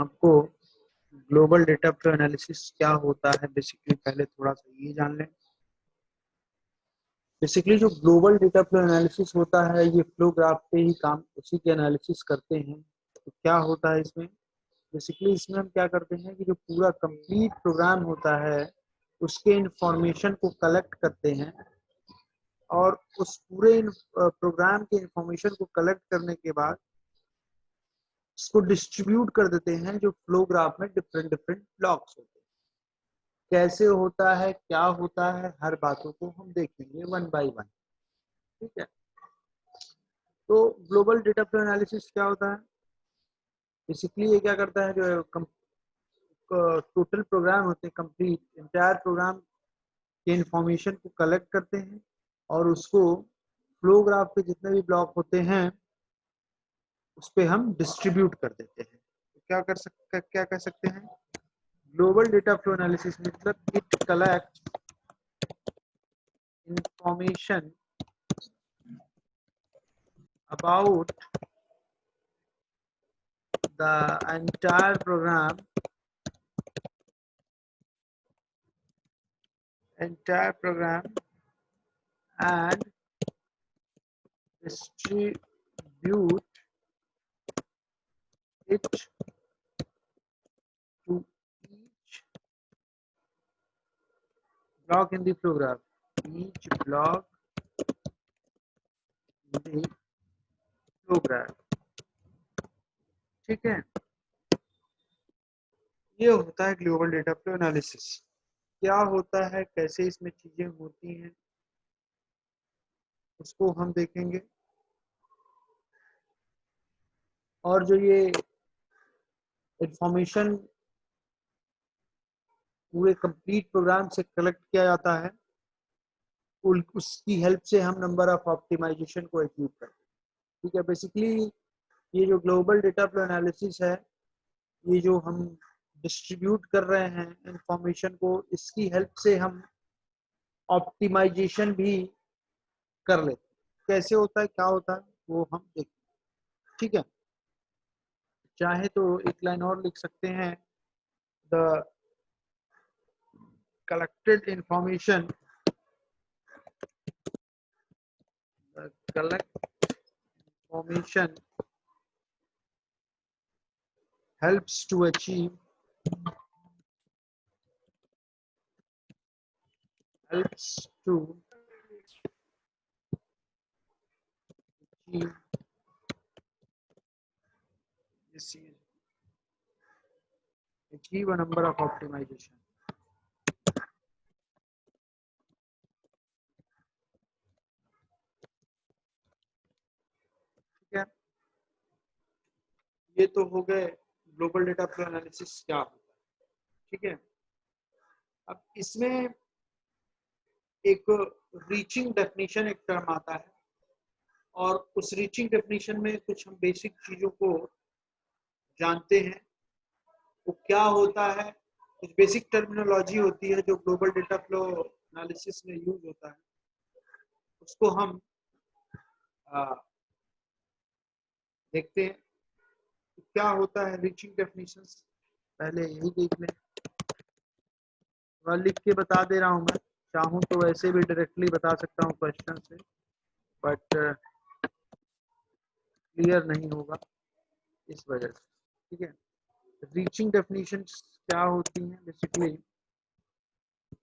आपको global data flow analysis क्या होता है बेसिकली पहले थोड़ा सा ये जान लें। बेसिकली जो ग्लोबल डेटा फ्लो एनालिसिस होता है ये फ्लो ग्राफ पे ही काम उसी के एनालिसिस करते हैं। तो क्या होता है इसमें, बेसिकली इसमें हम क्या करते हैं कि जो पूरा कंप्लीट प्रोग्राम होता है उसके इंफॉर्मेशन को कलेक्ट करते हैं और उस पूरे प्रोग्राम के इंफॉर्मेशन को कलेक्ट करने के बाद इसको डिस्ट्रीब्यूट कर देते हैं जो फ्लो ग्राफ में डिफरेंट डिफरेंट ब्लॉक्स होते हैं। कैसे होता है, क्या होता है, हर बातों को हम देखेंगे वन बाय वन। ठीक है, तो ग्लोबल डेटा फ्लो एनालिसिस क्या होता है, बेसिकली ये क्या करता है, जो टोटल प्रोग्राम होते हैं कंप्लीट इंटायर प्रोग्राम के इंफॉर्मेशन को कलेक्ट करते हैं और उसको फ्लो ग्राफ के जितने भी ब्लॉक होते हैं उस पर हम डिस्ट्रीब्यूट कर देते हैं। तो क्या कह सकते हैं, ग्लोबल डेटा फ्लो एनालिसिस मतलब it collect information about the entire program and distribute it to each block in the program. Each block in the program. ठीक है, ये होता है ग्लोबल डेटा फ्लो एनालिसिस। क्या होता है, कैसे इसमें चीजें होती हैं उसको हम देखेंगे। और जो ये इंफॉर्मेशन पूरे कंप्लीट प्रोग्राम से कलेक्ट किया जाता है उसकी हेल्प से हम नंबर ऑफ ऑप्टिमाइजेशन को अचीव करते हैं। ठीक है, बेसिकली ये जो ग्लोबल डेटा फ्लो एनालिसिस है ये जो हम डिस्ट्रीब्यूट कर रहे हैं इंफॉर्मेशन को, इसकी हेल्प से हम ऑप्टिमाइजेशन भी कर लेते हैं। कैसे होता है, क्या होता है, वो हम देखते हैं। ठीक है, चाहे तो एक लाइन और लिख सकते हैं, the collected information helps to achieve achieve a number of optimization। ठीक है, ये तो हो गए ग्लोबल डेटा फ्लो एनालिसिस क्या होता है। ठीक है, अब इसमें एक रीचिंग डेफिनेशन एक टर्म आता है और उस रीचिंग डेफिनेशन में कुछ हम बेसिक चीजों को जानते हैं। वो क्या होता है, कुछ बेसिक टर्मिनोलॉजी होती है जो ग्लोबल डेटा फ्लो एनालिसिस में यूज होता है, उसको हम देखते हैं। तो क्या होता है रीचिंग डेफिनेशन, पहले यही देख लें। लिख के बता दे रहा हूँ, मैं चाहूँ तो वैसे भी डायरेक्टली बता सकता हूँ क्वेश्चन से, बट क्लियर नहीं होगा इस वजह से। ठीक है, रीचिंग डेफिनेशन क्या होती हैं, बेसिकली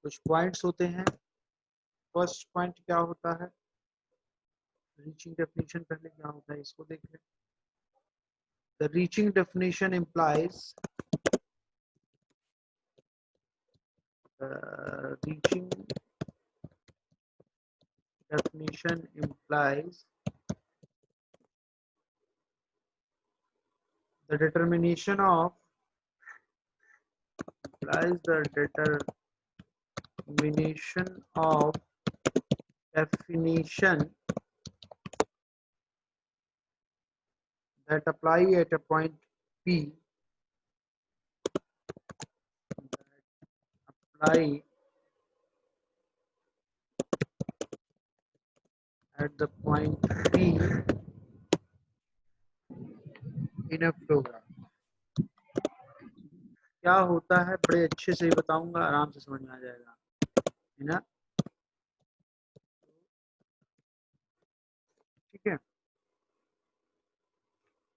कुछ पॉइंट्स होते हैं। फर्स्ट पॉइंट क्या होता है, रीचिंग डेफिनेशन पहले क्या होता है इसको देख लें। The reaching definition implies the determination of definition that apply at a point P apply at the point P in a flow graph। क्या होता है बड़े अच्छे से बताऊंगा, आराम से समझ में आ जाएगा, है ना। ठीक है,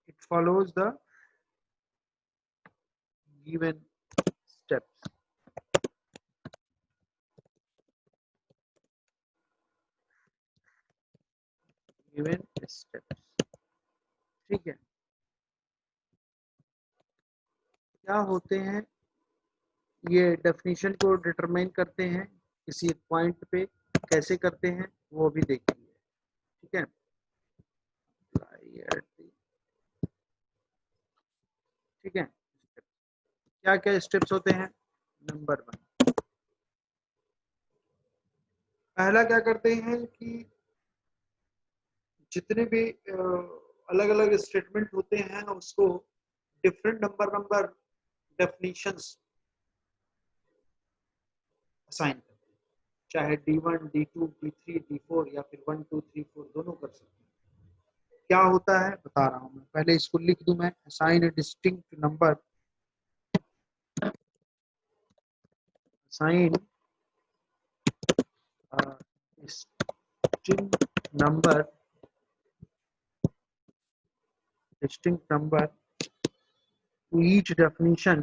it follows the given steps. Given steps, ठीक है। क्या होते हैं, ये डेफिनेशन को डिटरमाइन करते हैं किसी एक पॉइंट पे, कैसे करते हैं वो भी देखेंगे। ठीक है, ठीक है। क्या क्या स्टेप्स होते हैं? नंबर 1, पहला क्या करते हैं कि जितने भी अलग अलग स्टेटमेंट होते हैं उसको different number number definitions assign करते हैं, चाहे D1, D2, D3, D4 या फिर 1, 2, 3, 4 दोनों कर सकते हैं। क्या होता है बता रहा हूं मैं, पहले इसको लिख दूं मैं, assign A distinct number, assign distinct number, distinct number to each definition,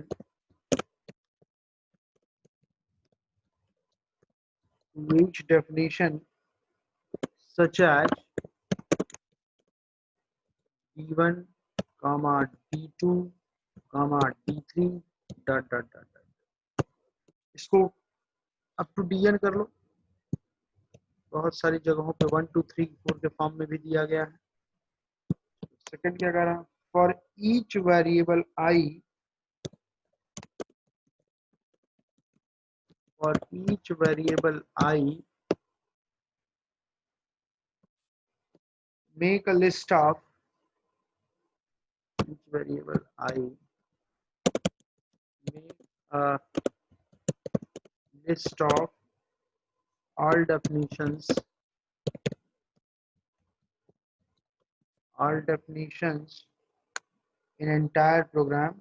such as D1, D2, D3 dot dot dot. इसको अप टू DN कर लो, बहुत सारी जगहों पे 1, 2, 3, 4 के फॉर्म में भी दिया गया है। सेकंड क्या कह रहा हूं, for each variable I, for each variable I, make a list of each variable I, make a list of all definitions, in entire program,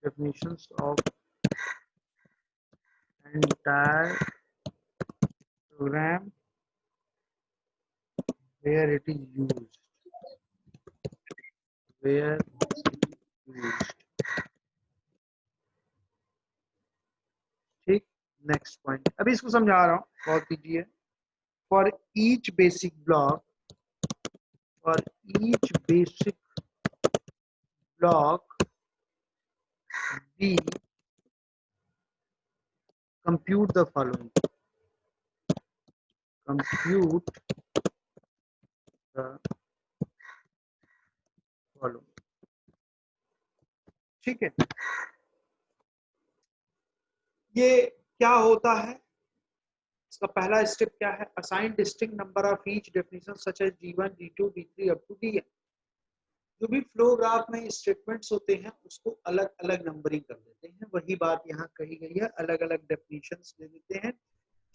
definitions of entire program where it is used, where it is used। ठीक, next point अभी इसको समझा रहा हूँ, गौर कीजिए। For each basic block, for each basic block B compute the following, compute the following। ठीक है, ये क्या होता है, इसका पहला स्टेप क्या है, assign distinct number of each definition such as D1, D2, D3 up to DN। जो भी फ्लो ग्राफ में स्टेटमेंट्स होते हैं उसको अलग अलग नंबरिंग कर देते हैं, वही बात यहाँ कही गई है, अलग अलग डेफिनेशंस दे देते हैं,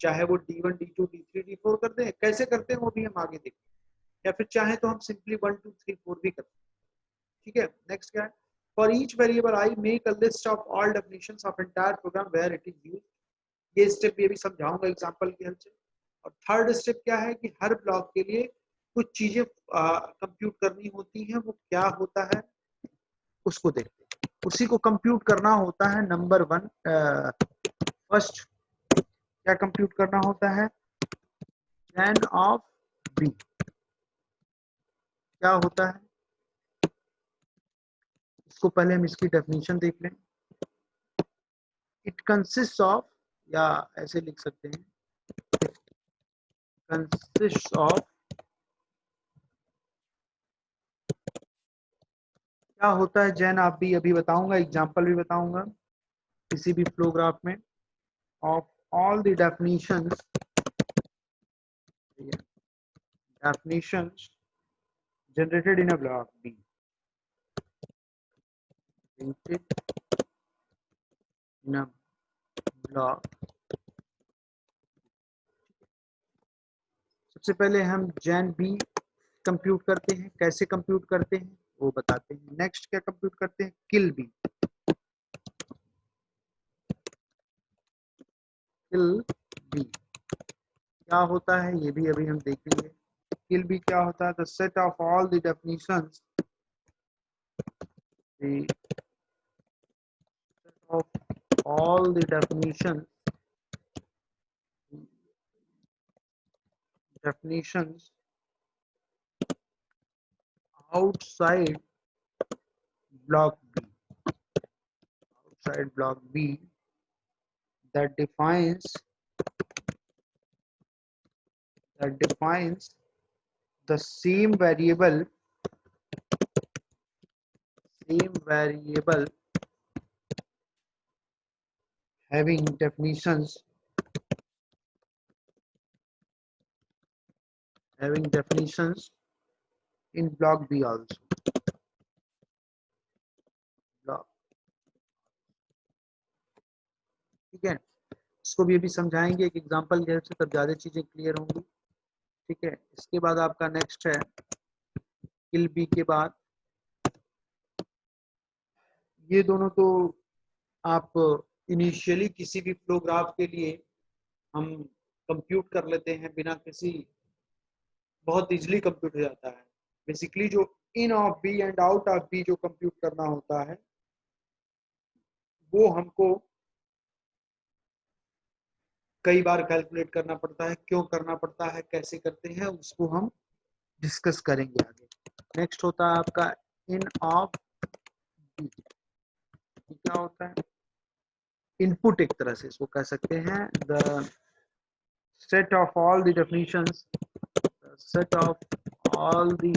चाहे वो D1, D2, D3, D4 कर दें, कैसे करते हैं वो भी हम आगे देखेंगे, या फिर चाहे तो हम सिंपली 1, 2, 3, 4 भी करते हैं। ठीक है, नेक्स्ट क्या है, for each variable I make a list of all definitions of entire program where it is used. ये स्टेप ये भी समझाऊंगा एग्जांपल की हेल्प से। और थर्ड स्टेप क्या है कि हर ब्लॉक के लिए कुछ चीजें कंप्यूट करनी होती हैं, वो क्या होता है उसको देखते हैं, उसी को कंप्यूट करना होता है। नंबर 1, फर्स्ट क्या कंप्यूट करना होता है, gen ऑफ बी क्या होता है, इसको पहले हम इसकी डेफिनेशन देख लें। इट कंसिस्ट ऑफ, या ऐसे लिख सकते हैं, कंसिस्ट ऑफ, क्या होता है जैन आप भी अभी बताऊंगा, एग्जांपल भी बताऊंगा किसी भी फ्लो ग्राफ में, of all the definitions generated in a block B, generated in a block. सबसे पहले हम जैन बी कंप्यूट करते हैं, कैसे कंप्यूट करते हैं वो बताते हैं। नेक्स्ट क्या कंप्यूट करते हैं, किल बी। किल बी क्या होता है ये भी अभी हम देखेंगे। किल बी क्या होता है, the set of all the definitions, the of all the definitions outside block B, outside block B that defines the same variable having definitions in block B also। block, ठीक है, इसको भी अभी समझाएंगे एक एग्जांपल के से, तब ज्यादा चीजें क्लियर होंगी। ठीक है, इसके बाद आपका नेक्स्ट है किल बी के बाद, ये दोनों तो आप इनिशियली किसी भी फ्लो ग्राफ के लिए हम कंप्यूट कर लेते हैं, बिना किसी, बहुत इजीली कंप्यूट हो जाता है। बेसिकली जो in of B and out of B जो कंप्यूट करना होता है वो हमको कई बार कैलकुलेट करना पड़ता है। क्यों करना पड़ता है, कैसे करते हैं, उसको हम डिस्कस करेंगे आगे। नेक्स्ट होता है आपका इन ऑफ बी। क्या होता है, इनपुट एक तरह से इसको कह सकते हैं। The set of all the definitions, set of all the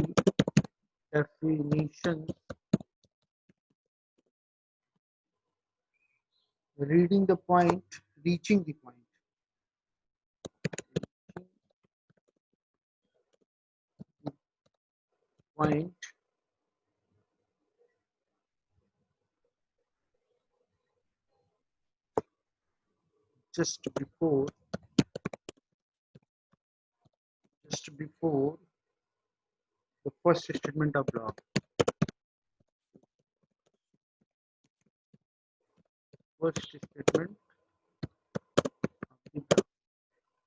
definitions reaching the point just before the first statement of block। First statement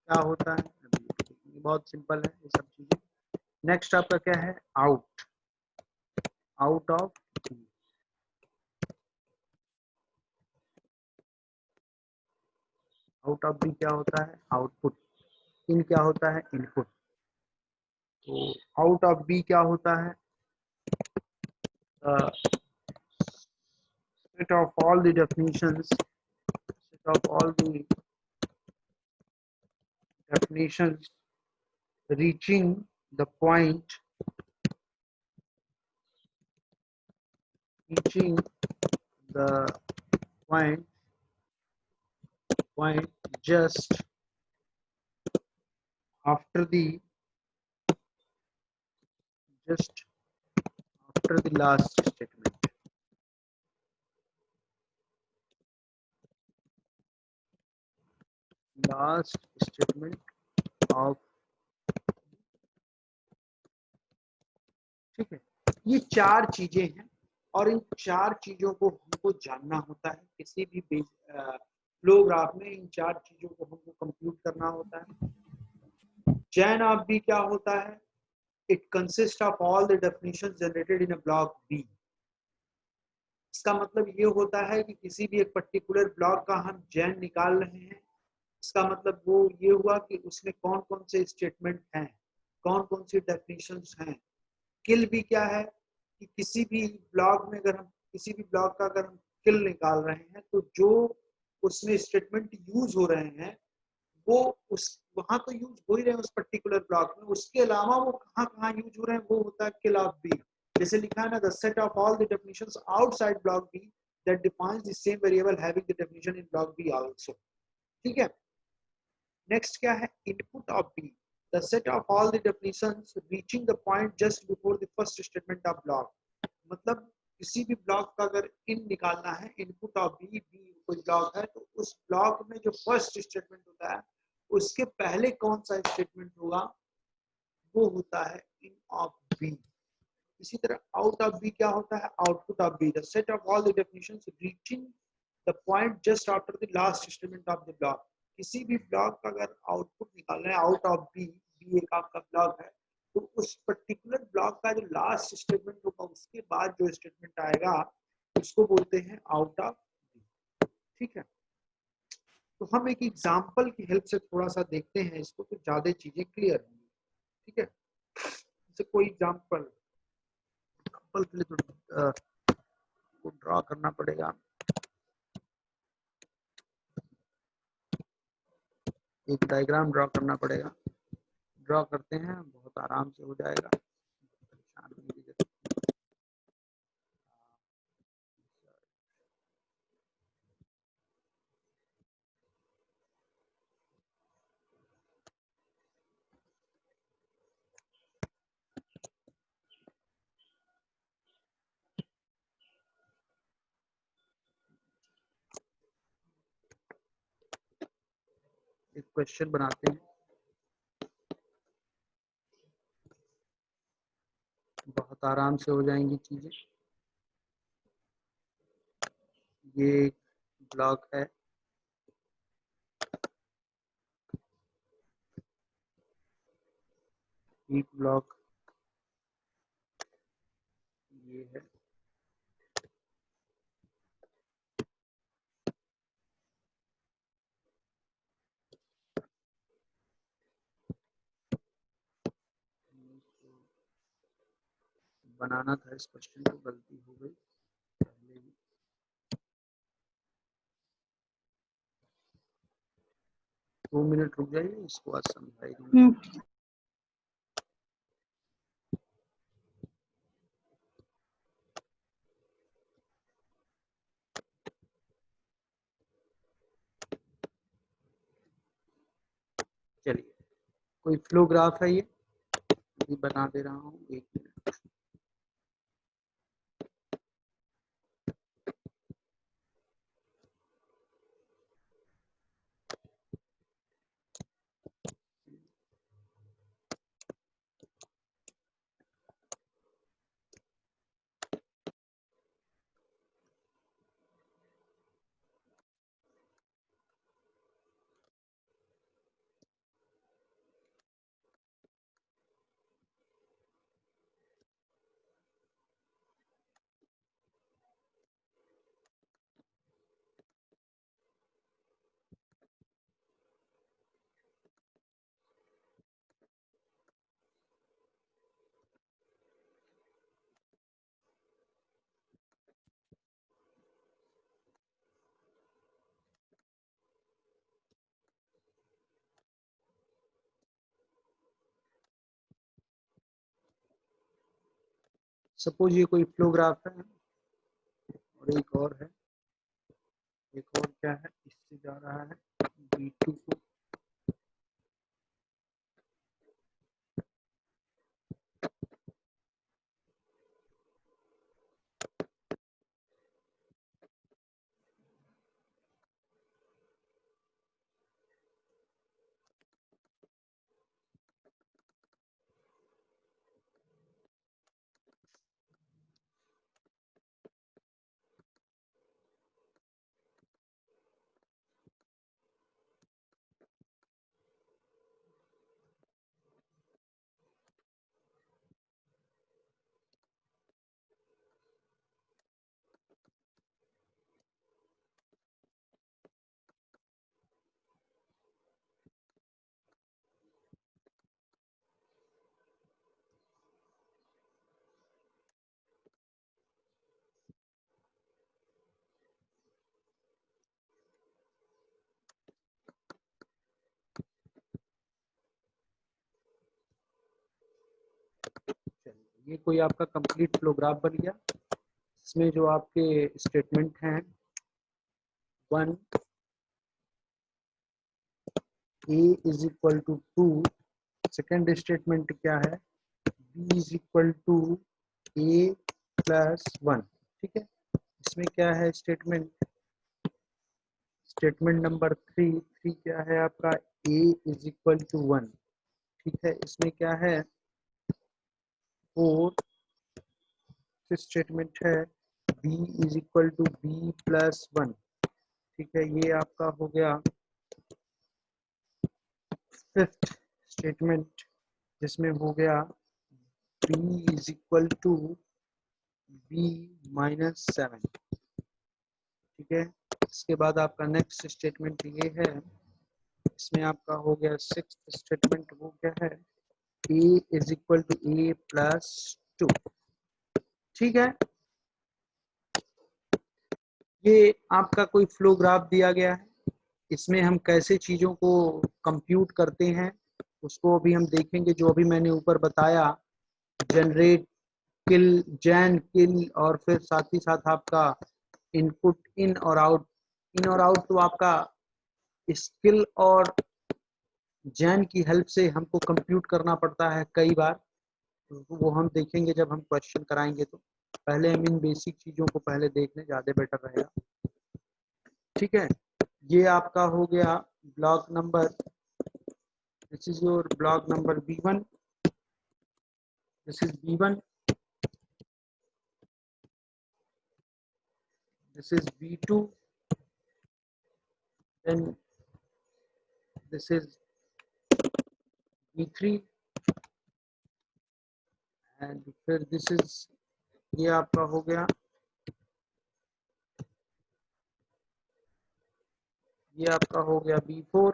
क्या होता है अभी बहुत सिंपल है ये सब चीजें। नेक्स्ट आपका क्या है, out of B. Out of B क्या होता है, आउटपुट। इन क्या होता है, इनपुट। तो आउट ऑफ बी क्या होता है, set of all the definitions reaching the point just after the last statement। Of, ठीक है। ये चार चीजें हैं और इन चार चीजों को हमको जानना होता है। किसी भी फ्लो ग्राफ में इन चार चीजों को हमको कंप्यूट करना होता है। चैन ऑफ बी क्या होता है, it consist of all the definitions generated in a block B. इसका मतलब ये होता है कि किसी भी एक पर्टिकुलर ब्लॉक का हम चैन निकाल रहे हैं, इसका मतलब वो ये हुआ कि उसमें कौन कौन से स्टेटमेंट हैं, कौन कौन सी डेफिनेशंस हैं। किल भी क्या है कि किसी भी ब्लॉक में अगर हम किसी भी ब्लॉक का अगर हम किल निकाल रहे हैं तो जो उसमें स्टेटमेंट यूज हो रहे हैं वो उस वहां तो यूज हो ही रहे हैं उस पर्टिकुलर ब्लॉक में, उसके अलावा वो कहाँ कहाँ यूज हो रहे हैं वो होता है किल ऑफ बी। जैसे लिखा है ना, the set of all the definitions outside block B that defines the same variable having the definition in block B also. ठीक है। नेक्स्ट क्या है, input of B, the set of all the definitions reaching the point just before the first statement of block। मतलब किसी भी block का अगर इन निकालना है, इनपुट ऑफ बी, कोई ब्लॉक है तो उस ब्लॉक में जो फर्स्ट स्टेटमेंट होता है उसके पहले कौन सा स्टेटमेंट होगा वो होता है इन ऑफ बी। इसी तरह आउट ऑफ बी क्या होता है, output of B, the set of all the definitions reaching the point just after the last statement of the block. किसी भी ब्लॉक का अगर आउटपुट निकालना है आउट ऑफ बी, बी एक आपका ब्लॉक है, तो उस पर्टिकुलर ब्लॉक का जो लास्ट स्टेटमेंट होगा उसके बाद जो स्टेटमेंट आएगा उसको बोलते हैं आउट ऑफ बी। ठीक है, तो हम एक एग्जांपल की हेल्प से थोड़ा सा देखते हैं इसको, तो ज्यादा चीजें क्लियर होंगी। ठीक है, जैसे कोई एग्जांपल के लिए तो ड्रॉ करना पड़ेगा, एक डायग्राम ड्रॉ करना पड़ेगा। ड्रॉ करते हैं, बहुत आराम से हो जाएगा, परेशान होने की जरूरत। एक क्वेश्चन बनाते हैं, बहुत आराम से हो जाएंगी चीजें। ये एक ब्लॉक है, एक ब्लॉक ये है, बनाना था इस क्वेश्चन को, गलती हो गई पहले ही। 2 मिनट रुक जाइए, इसको आज समझाई दूंगा। चलिए, कोई फ्लो ग्राफ है, ये बना दे रहा हूँ, 1 मिनट। सपोज ये कोई फ्लो ग्राफ है, और एक और है, एक और क्या है, इससे जा रहा है B2 को, ये कोई आपका कंप्लीट फ्लो ग्राफ बन गया। इसमें जो आपके स्टेटमेंट हैं, 1 A is equal to 2, second statement क्या है, B is equal to A plus 1। ठीक है, इसमें क्या है स्टेटमेंट, स्टेटमेंट नंबर 3 क्या है आपका, A इज इक्वल टू 1। ठीक है, इसमें क्या है, फोर्थ स्टेटमेंट है b is equal to b plus 1। ठीक है, ये आपका हो गया फिफ्थ स्टेटमेंट, जिसमें हो गया b is equal to b minus 7। ठीक है, इसके बाद आपका नेक्स्ट स्टेटमेंट ये है, इसमें आपका हो गया सिक्स्थ स्टेटमेंट, वो क्या है a is equal to a plus 2। ठीक है, ये आपका कोई फ्लो ग्राफ दिया गया है, इसमें हम कैसे चीज़ों को कंप्यूट करते हैं उसको अभी हम देखेंगे। जो अभी मैंने ऊपर बताया, जनरेट, किल, जैन, किल, और फिर साथ ही साथ आपका इनपुट इन और आउट। इन और आउट तो आपका स्किल और जैन की हेल्प से हमको कंप्यूट करना पड़ता है कई बार, वो हम देखेंगे जब हम क्वेश्चन कराएंगे। तो पहले हम इन बेसिक चीज़ों को पहले देख लें, ज़्यादा बेटर रहेगा। ठीक है, ये आपका हो गया block number, this is your block number B1, this is B1, this is B2, then this is B3, and फिर this is, ये आपका हो गया, ये आपका हो गया B4,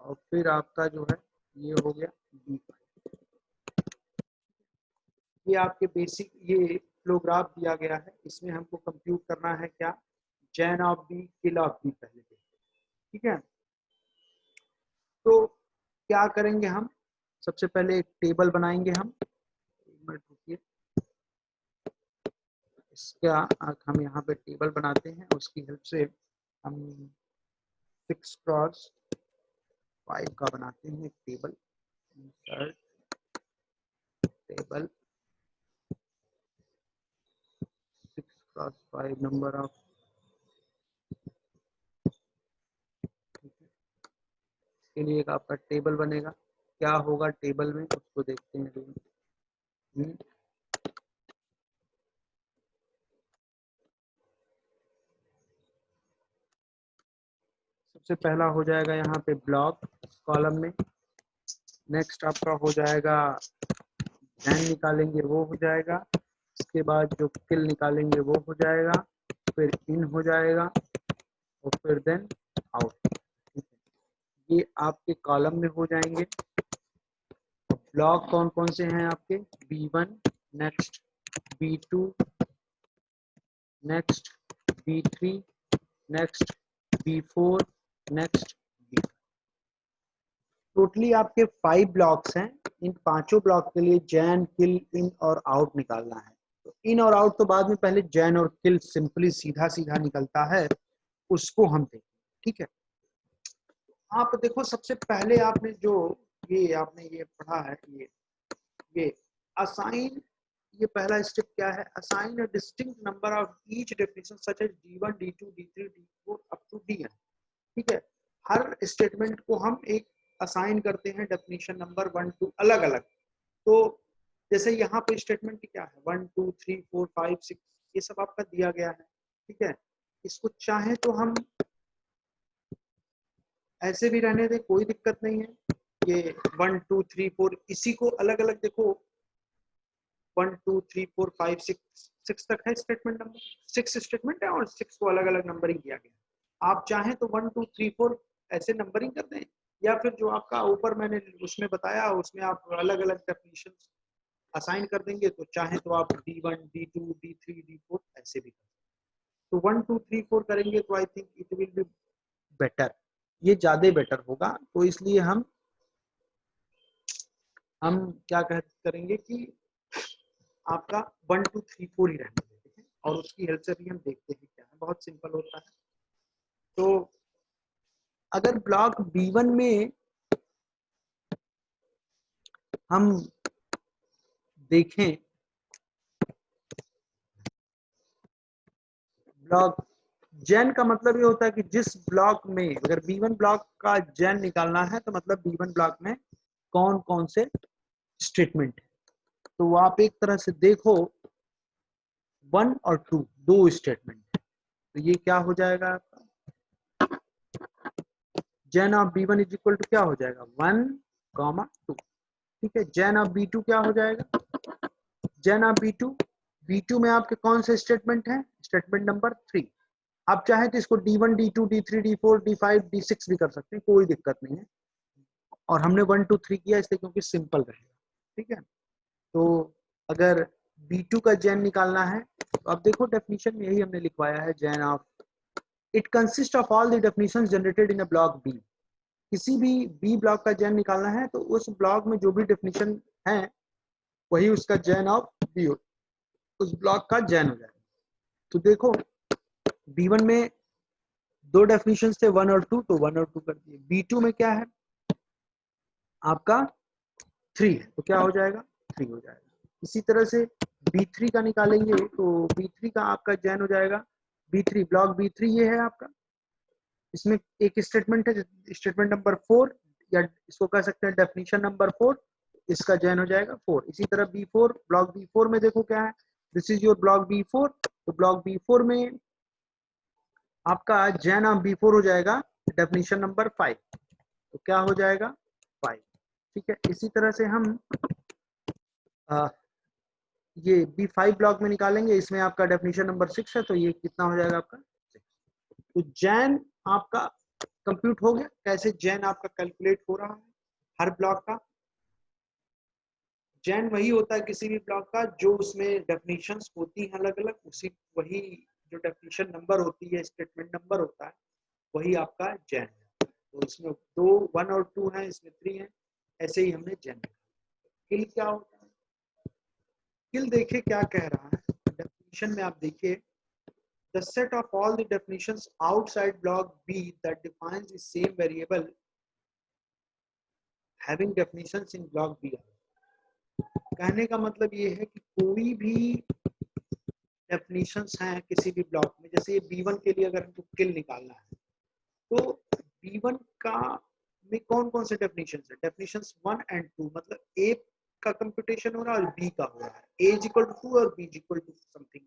और फिर आपका जो है ये हो गया B5। ये आपके बेसिक ये फ्लो ग्राफ दिया गया है, इसमें हमको कंप्यूट करना है क्या, gen of B, kill of B पहले देखते हैं। ठीक है, तो क्या करेंगे हम, सबसे पहले एक टेबल बनाएंगे हम, एक मिनट रुकिए, इसका हम यहाँ पे टेबल बनाते हैं, उसकी हेल्प से हम 6x5 का बनाते हैं एक table. Table 6x5 number of, इसके लिए एक आपका टेबल बनेगा। क्या होगा टेबल में उसको देखते हैं। सबसे पहला हो जाएगा यहाँ पे ब्लॉक कॉलम में, नेक्स्ट आपका हो जाएगा जैन निकालेंगे वो हो जाएगा, इसके बाद जो किल निकालेंगे वो हो जाएगा, फिर इन हो जाएगा, और फिर देन आउट। ये आपके कॉलम में हो जाएंगे। ब्लॉक कौन कौन से हैं आपके, B1, next B2, next B3, next B4, next B5। Totally आपके 5 ब्लॉक्स हैं। इन पांचों ब्लॉक के लिए जैन, किल, इन और आउट निकालना है। तो इन और आउट तो बाद में, पहले जैन और किल सिंपली सीधा सीधा निकलता है, उसको हम देखें। ठीक है, आप देखो सबसे पहले आपने जो आपने ये पढ़ा है, ये असाइन, ये पहला स्टेप क्या है, assign a distinct number of each definition such as D1, D2, D3, D4 up to Dn। ठीक है, हर स्टेटमेंट को हम एक असाइन करते हैं डेफिनेशन नंबर 1 2 अलग अलग। तो जैसे यहाँ पे स्टेटमेंट क्या है, 1 2 3 4 5 6, ये सब आपका दिया गया है। ठीक है, इसको चाहे तो हम ऐसे भी रहने दें, कोई दिक्कत नहीं है। ये 1 2 3 4 इसी को अलग अलग देखो, 1 2 3 4 5 6 तक है स्टेटमेंट नंबर, 6 स्टेटमेंट है और 6 को अलग अलग नंबरिंग किया गया। आप चाहें तो 1 2 3 4 ऐसे नंबरिंग कर दें, या फिर जो आपका ऊपर मैंने उसमें बताया उसमें आप अलग अलग डेफिनेशन असाइन कर देंगे। तो चाहे तो आप D1, D2, D3, D4 ऐसे भी कर, तो 1 2 3 4 करेंगे तो I think it will be better, ये ज्यादा बेटर होगा। तो इसलिए हम क्या करेंगे कि आपका 1 2 3 4 ही रहने देते हैं, और उसकी हेल्प से भी हम देखते हैं क्या है, बहुत सिंपल होता है। तो अगर ब्लॉक B1 में हम देखें, ब्लॉक जैन का मतलब ये होता है कि जिस ब्लॉक में, अगर B1 ब्लॉक का जैन निकालना है तो मतलब B1 ब्लॉक में कौन कौन से स्टेटमेंट है। तो आप एक तरह से देखो 1 और 2 दो स्टेटमेंट, तो ये क्या हो जाएगा आपका gen of B1 is equal to क्या हो जाएगा 1, 2। ठीक है, जैन ऑफ B2 क्या हो जाएगा जैन ऑफ B2 में आपके कौन से स्टेटमेंट है स्टेटमेंट नंबर 3। आप चाहे तो इसको D1 D2 D3 D4 D5 D6 भी कर सकते हैं, कोई दिक्कत नहीं है। और हमने 1 2 3 किया इसलिए क्योंकि सिंपल रहेगा। ठीक है, तो अगर B2 का जैन निकालना है तो अब देखो डेफिनेशन में यही हमने लिखवाया है gen of it consist of all the definitions generated in a block B. किसी भी बी ब्लॉक का जैन निकालना है तो उस ब्लॉक में जो भी डेफिनेशन है वही उसका जैन ऑफ बी उस ब्लॉक का जैन हो जाएगा। तो देखो B1 में दो डेफिनेशंस थे 1 और 2, तो 1 और 2 कर दिए। B2 में क्या है आपका 3 है, तो क्या हो जाएगा 3 हो जाएगा। इसी तरह से B3 का निकालेंगे तो B3 का आपका जैन हो जाएगा B3 ब्लॉक B3 ये है आपका, इसमें एक स्टेटमेंट है स्टेटमेंट नंबर 4 या इसको कह सकते हैं डेफिनेशन नंबर 4, इसका जैन हो जाएगा 4। इसी तरह B4 ब्लॉक B4 में देखो क्या है this is your block B4, तो ब्लॉक B4 में आपका जैन ऑफ B4 हो जाएगा डेफिनेशन नंबर 5, तो क्या हो जाएगा 5। ठीक है, इसी तरह से हम ये B5 ब्लॉक में निकालेंगे, इसमें आपका डेफिनेशन नंबर 6 है, तो ये कितना हो जाएगा आपका 6। तो जैन आपका कंप्यूट हो गया। कैसे जैन आपका कैलकुलेट हो रहा है हर ब्लॉक का जैन वही होता है किसी भी ब्लॉक का जो उसमें डेफिनेशंस होती हैं अलग अलग, उसी वही जो डेफिनेशन नंबर होती है स्टेटमेंट नंबर होता है वही आपका जैन है। तो इसमें 2 1 और 2 है, इसमें 3 है, ऐसे ही हमने जैन। किल क्या होता है किल देखे क्या कह रहा है डेफिनेशन में आप देखिए the set of all the definitions outside block B that defines the same variable having definitions in block B। कहने का मतलब ये है कि कोई भी डेफिनेशंस हैं किसी भी ब्लॉक में, जैसे ये B1 के लिए अगर हमको किल निकालना है तो B1 का में कौन कौन से डेफिनेशंस है डेफिनेशंस 1 और 2, मतलब A का कंप्यूटेशन हो रहा है और B का हो रहा है, A इज इक्वल टू 2 और B is equal to something.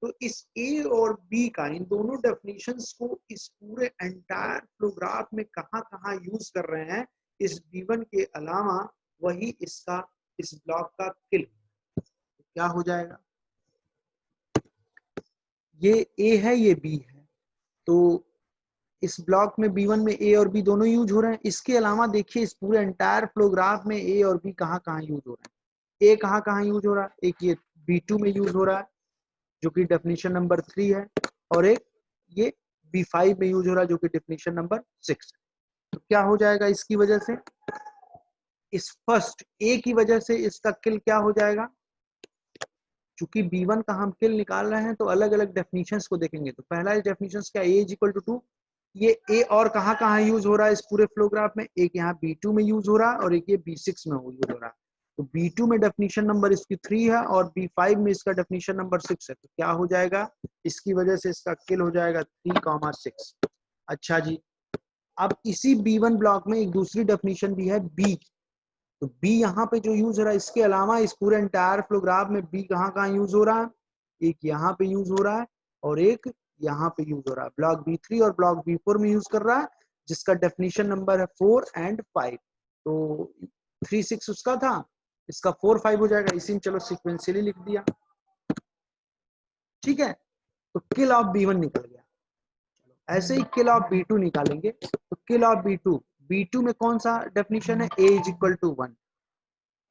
तो इस A और B का इन दोनों डेफिनेशंस को इस पूरे एंटायर फ्लोग्राफ में कहाँ यूज कर रहे हैं इस B1 के अलावा वही इसका इस ब्लॉक का किल। तो क्या हो जाएगा ये A है ये B है, तो इस ब्लॉक में B1 में A और B दोनों यूज हो रहे हैं। इसके अलावा देखिए इस पूरे एंटायर फ्लोग्राफ में A और B कहाँ यूज हो रहे हैं। A कहाँ यूज हो रहा है, एक ये B2 में यूज हो रहा है जो कि डेफिनेशन नंबर 3 है, और एक ये B5 में यूज हो रहा है जो कि डेफिनेशन नंबर 6 है। तो क्या हो जाएगा इसकी वजह से इस फर्स्ट A की वजह से इसका किल क्या हो जाएगा, चूंकि B1 का हम किल निकाल रहे हैं तो अलग अलग डेफिनेशंस को देखेंगे। तो पहला डेफिनेशंस क्या A इज इक्वल टू 2, ये A और कहाँ यूज हो रहा है इस पूरे फ्लोग्राफ में, एक यहाँ B2 में यूज हो रहा है और एक ये B6 में यूज हो रहा है। तो B2 में डेफिनेशन नंबर इसकी 3 है और B5 में इसका डेफिनेशन नंबर 6 है, तो क्या हो जाएगा इसकी वजह से इसका किल हो जाएगा 3,6। अच्छा जी, अब इसी B1 ब्लॉक में एक दूसरी डेफिनेशन भी है B, तो B यहाँ पे जो यूज हो रहा है इसके अलावा इस पूरे एंटायर फ्लोग्राफ में B कहाँ यूज हो रहा है, एक यहाँ पे यूज हो रहा है और एक यहाँ पे यूज हो रहा है। ब्लॉक B3 और ब्लॉक B4 में यूज कर रहा है जिसका डेफिनेशन नंबर है 4 और 5। तो 3 6 उसका था, इसका 4 5 हो जाएगा, इसी में चलो सिक्वेंशियली लिख दिया। ठीक है, तो किल ऑफ B1 निकल गया। ऐसे ही किल ऑफ B2 निकालेंगे, तो किल ऑफ B2 में कौन सा डेफिनेशन है A इज इक्वल टू 1,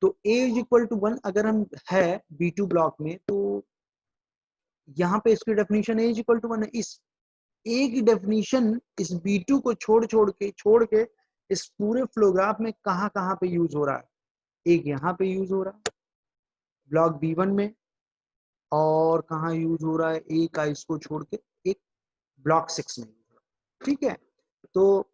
तो A इज इक्वल टू 1 अगर हम है B2 ब्लॉक में तो यहाँ पे इसकी definition A is equal to 1 है। इस A की डेफिनेशन इस B2 को छोड़ के इस पूरे फ्लोग्राफ में कहाँ पे यूज हो रहा है, एक यहाँ पे यूज हो रहा है ब्लॉक B1 में, और कहाँ यूज हो रहा है A का इसको छोड़ के एक ब्लॉक 6 में यूज हो रहा है। ठीक है, तो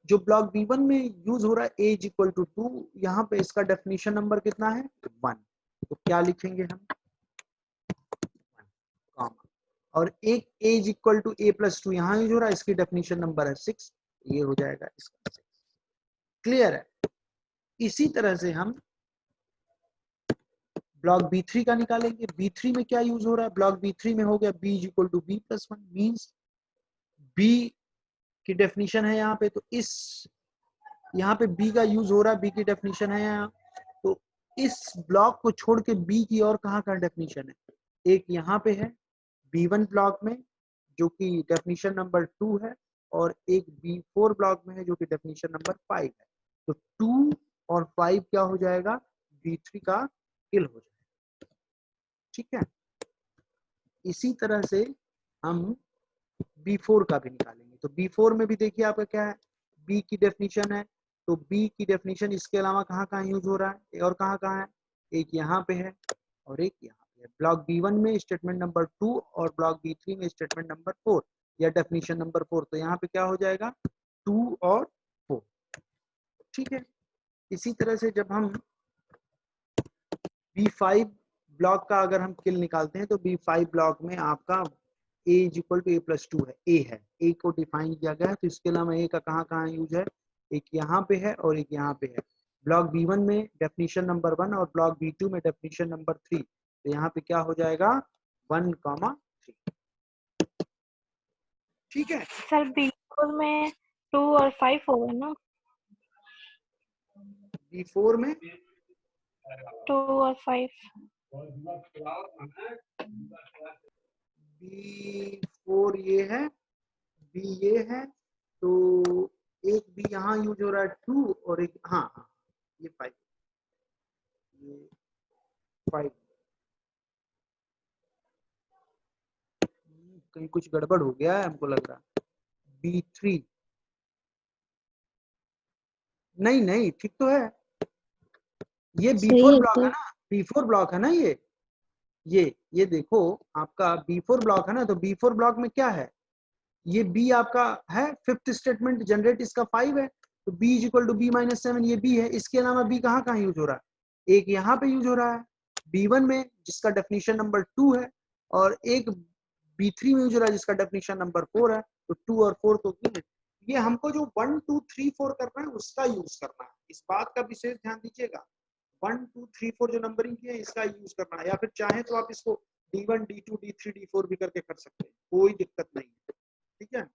जो ब्लॉक B1 में यूज हो रहा है A इज इक्वल टू 2, यहाँ पे इसका डेफिनेशन नंबर कितना है 1, तो क्या लिखेंगे हम 1, और एक A is equal to A+2 यहाँ यूज हो रहा है, इसकी डेफिनेशन नंबर है 6, ये हो जाएगा इसका 6। क्लियर है। इसी तरह से हम ब्लॉक B3 का निकालेंगे। B3 में क्या यूज हो रहा है, ब्लॉक B3 में हो गया B is equal to B+1, means B की डेफिनेशन है यहाँ पे, तो इस यहाँ पे B का यूज हो रहा है, B की डेफिनेशन है यहाँ, तो इस ब्लॉक को छोड़ के B की और कहाँ का डेफिनेशन है, एक यहाँ पे है B1 ब्लॉक में जो कि डेफिनेशन नंबर 2 है, और एक B4 ब्लॉक में है जो कि डेफिनेशन नंबर 5 है। तो 2 और 5 क्या हो जाएगा, B3 का किल हो जाएगा। ठीक है, इसी तरह से हम B4 का भी निकालेंगे। तो B4 में भी देखिए आपका क्या है, B की डेफिनेशन है, तो B की डेफिनेशन इसके अलावा कहाँ कहाँ यूज हो रहा है और कहाँ कहाँ है, एक यहाँ पे है और एक यहाँ पे है। ब्लॉक B1 में स्टेटमेंट नंबर 2 और ब्लॉक B3 में स्टेटमेंट नंबर 4 या डेफिनेशन नंबर 4। तो यहाँ पे क्या हो जाएगा, 2 और 4। ठीक है, इसी तरह से जब हम B5 ब्लॉक का अगर हम किल निकालते हैं तो B5 ब्लॉक में आपका a is equal to A+2 है, a है, a को डिफाइन किया गया है, तो इसके अलावा a का कहाँ कहाँ यूज है, एक यहाँ पे है और एक यहाँ पे है। ब्लॉक B1 में डेफिनेशन नंबर 1 और ब्लॉक B2 में डेफिनेशन नंबर 3, तो यहाँ पे क्या हो जाएगा 1,3। ठीक है सर B4 में 2 और 5 होगा ना, B4 में 2 और 5। B4 ये है, B ये है, तो एक B यहाँ यूज हो रहा है 2 और एक हाँ हाँ ये 5, ये 5 कहीं कुछ गड़बड़ हो गया है हमको लग रहा है। B3 नहीं नहीं ठीक तो है, ये सही B4 है ब्लॉक है सर। ना, B4 ब्लॉक है ना ये देखो आपका B4 ब्लॉक है ना, तो B4 ब्लॉक में क्या है, ये B आपका है, फिफ्थ स्टेटमेंट जनरेट इसका 5 है, तो B is equal to B-7, ये B है। इसके अलावा B कहाँ कहाँ यूज हो रहा है, एक यहाँ पे यूज हो रहा है B1 में जिसका डेफिनेशन नंबर 2 है, और एक B3 में यूज हो रहा है जिसका डेफिनेशन नंबर 4 है। तो 2 और 4 तो ये हमको जो 1 2 3 4 करना है उसका यूज करना है, इस बात का विशेष ध्यान दीजिएगा। 1 2 3 4 जो नंबरिंग की है इसका यूज करना है, या फिर चाहे तो आप इसको D1 D2 D3 D4 भी करके कर सकते हैं, कोई दिक्कत नहीं है। ठीक है,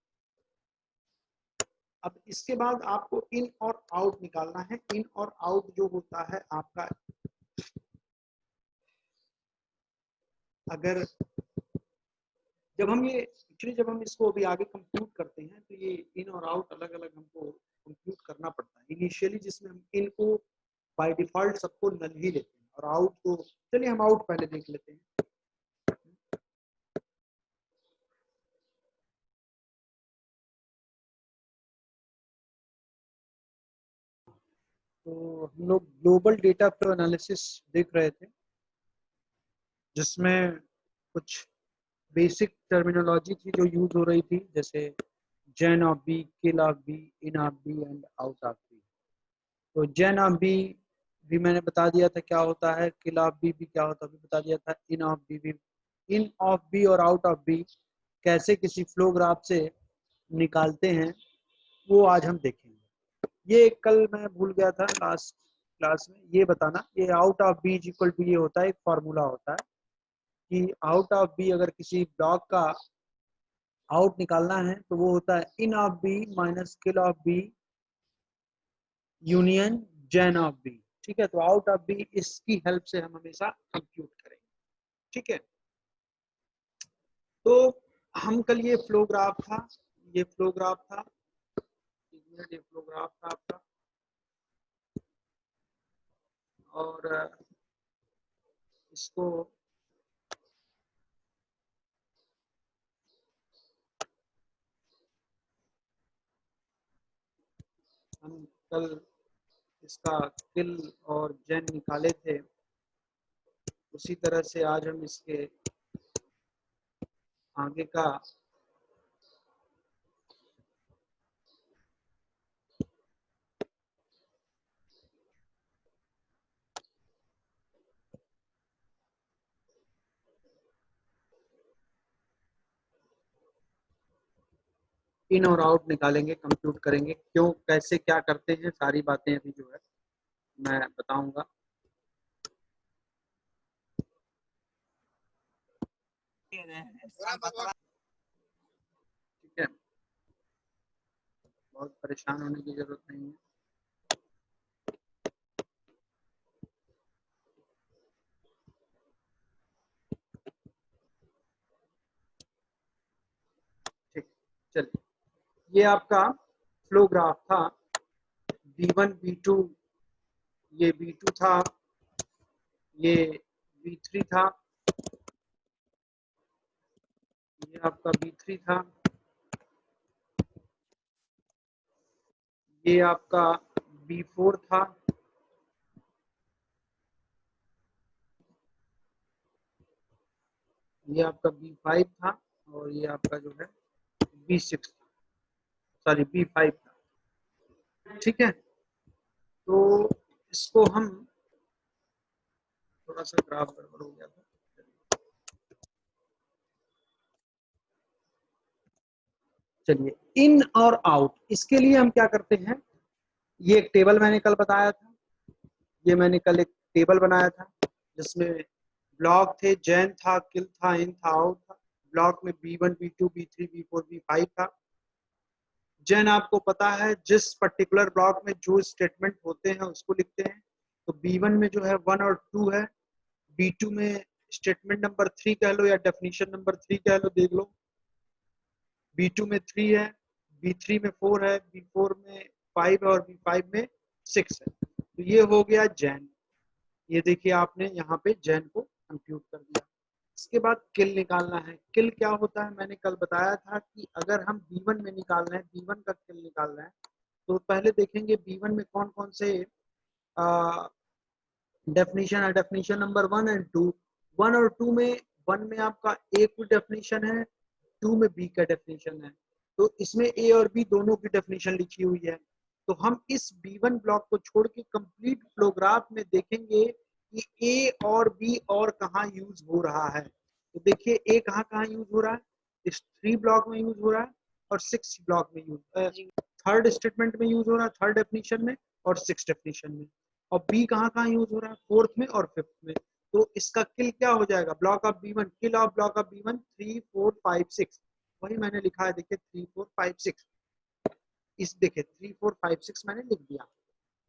अब इसके बाद आपको इन और आउट निकालना है। इन और आउट जो होता है आपका, अगर जब हम ये एक्चुअली जब हम इसको अभी आगे कंप्यूट करते हैं तो ये इन और आउट अलग अलग हमको कंप्यूट करना पड़ता है इनिशियली, जिसमें हम इन को बाय डिफॉल्ट सबको नल ही लेते हैं और आउट को, चलिए हम आउट पहले देख लेते हैं। तो हम लोग ग्लोबल डेटा फ्लो एनालिसिस देख रहे थे, जिसमें कुछ बेसिक टर्मिनोलॉजी थी जो यूज हो रही थी, जैसे gen of B, kill of B, in of B and out of B. तो जैन ऑफ बी भी मैंने बता दिया था क्या होता है, किल ऑफ बी भी क्या होता है भी बता दिया था, इन ऑफ बी भी, इन ऑफ बी और आउट ऑफ बी कैसे किसी फ्लो ग्राफ से निकालते हैं वो आज हम देखेंगे। ये कल मैं भूल गया था लास्ट क्लास में ये बताना, ये out of B is equal to ये होता है, एक फॉर्मूला होता है कि आउट ऑफ बी अगर किसी ब्लॉक का आउट निकालना है तो वो होता है in of B minus kill of B union gen of B. ठीक है, तो आउट ऑफ बी इसकी हेल्प से हम हमेशा कंप्यूट करेंगे। ठीक है, तो हम कल ये फ्लो ग्राफ था, ये फ्लो ग्राफ था, ये फ्लो ग्राफ था आपका, और इसको हम कल इसका किल और जेन निकाले थे, उसी तरह से आज हम इसके आगे का इन और आउट निकालेंगे, कंप्यूट करेंगे, क्यों कैसे क्या करते हैं सारी बातें अभी जो है मैं बताऊंगा। ठीक है, बहुत परेशान होने की जरूरत नहीं है। ठीक, चलिए, ये आपका फ्लो ग्राफ था। V1 V2, ये V2 था, ये V3 था, ये आपका V3 था, ये आपका V4 था, ये आपका V5 था, और ये आपका जो है V6 था, सॉरी V5 था। ठीक है, तो इसको हम, थोड़ा सा ग्राफ गड़बड़ हो गया था, चलिए, इन और आउट, इसके लिए हम क्या करते हैं, ये एक टेबल मैंने कल बताया था, ये मैंने कल एक टेबल बनाया था जिसमें ब्लॉक थे, जैन था, किल था, इन था, आउट था। ब्लॉक में B1 B2 B3 B4 B5 था। जैन आपको पता है जिस पर्टिकुलर ब्लॉक में जो स्टेटमेंट होते हैं उसको लिखते हैं। तो B1 में जो है 1 और 2 है, B2 में स्टेटमेंट नंबर 3 कह लो या डेफिनेशन नंबर 3 कह लो, देख लो। B2 में 3 है, B3 में 4 है, B4 में 5 है, और B5 में 6 है। तो ये हो गया जैन। ये देखिए, आपने यहाँ पे जैन को कंप्यूट कर दिया। इसके बाद किल निकालना है। किल क्या होता है, मैंने कल बताया था कि अगर हम B1 में निकालना है, B1 का किल निकालना है, तो पहले देखेंगे B1 में कौन कौन से डेफिनेशन है। Definition number 1 and 2। 1 और 2 में, 1 में आपका ए की डेफिनेशन है, 2 में बी का डेफिनेशन है। तो इसमें ए और बी दोनों की डेफिनेशन लिखी हुई है। तो हम इस B1 ब्लॉक को छोड़ के कंप्लीट फ्लोग्राफ में देखेंगे कि ए और बी और कहाँ यूज हो रहा है। तो देखिए, ए कहाँ कहाँ यूज हो रहा है, इस 3 ब्लॉक में यूज हो रहा है, और 6 ब्लॉक में यूज, थर्ड स्टेटमेंट में यूज हो रहा है, थर्ड डेफिनेशन में और 6 डेफिनेशन में। और बी कहाँ कहाँ यूज हो रहा है, 4th में और 5th में। तो इसका किल क्या हो जाएगा, block of B1, kill of block of B1 3 4 5 6। वही मैंने लिखा है, देखिए 3 4 5 6। इस देखिए 3 4 5 6 मैंने लिख दिया।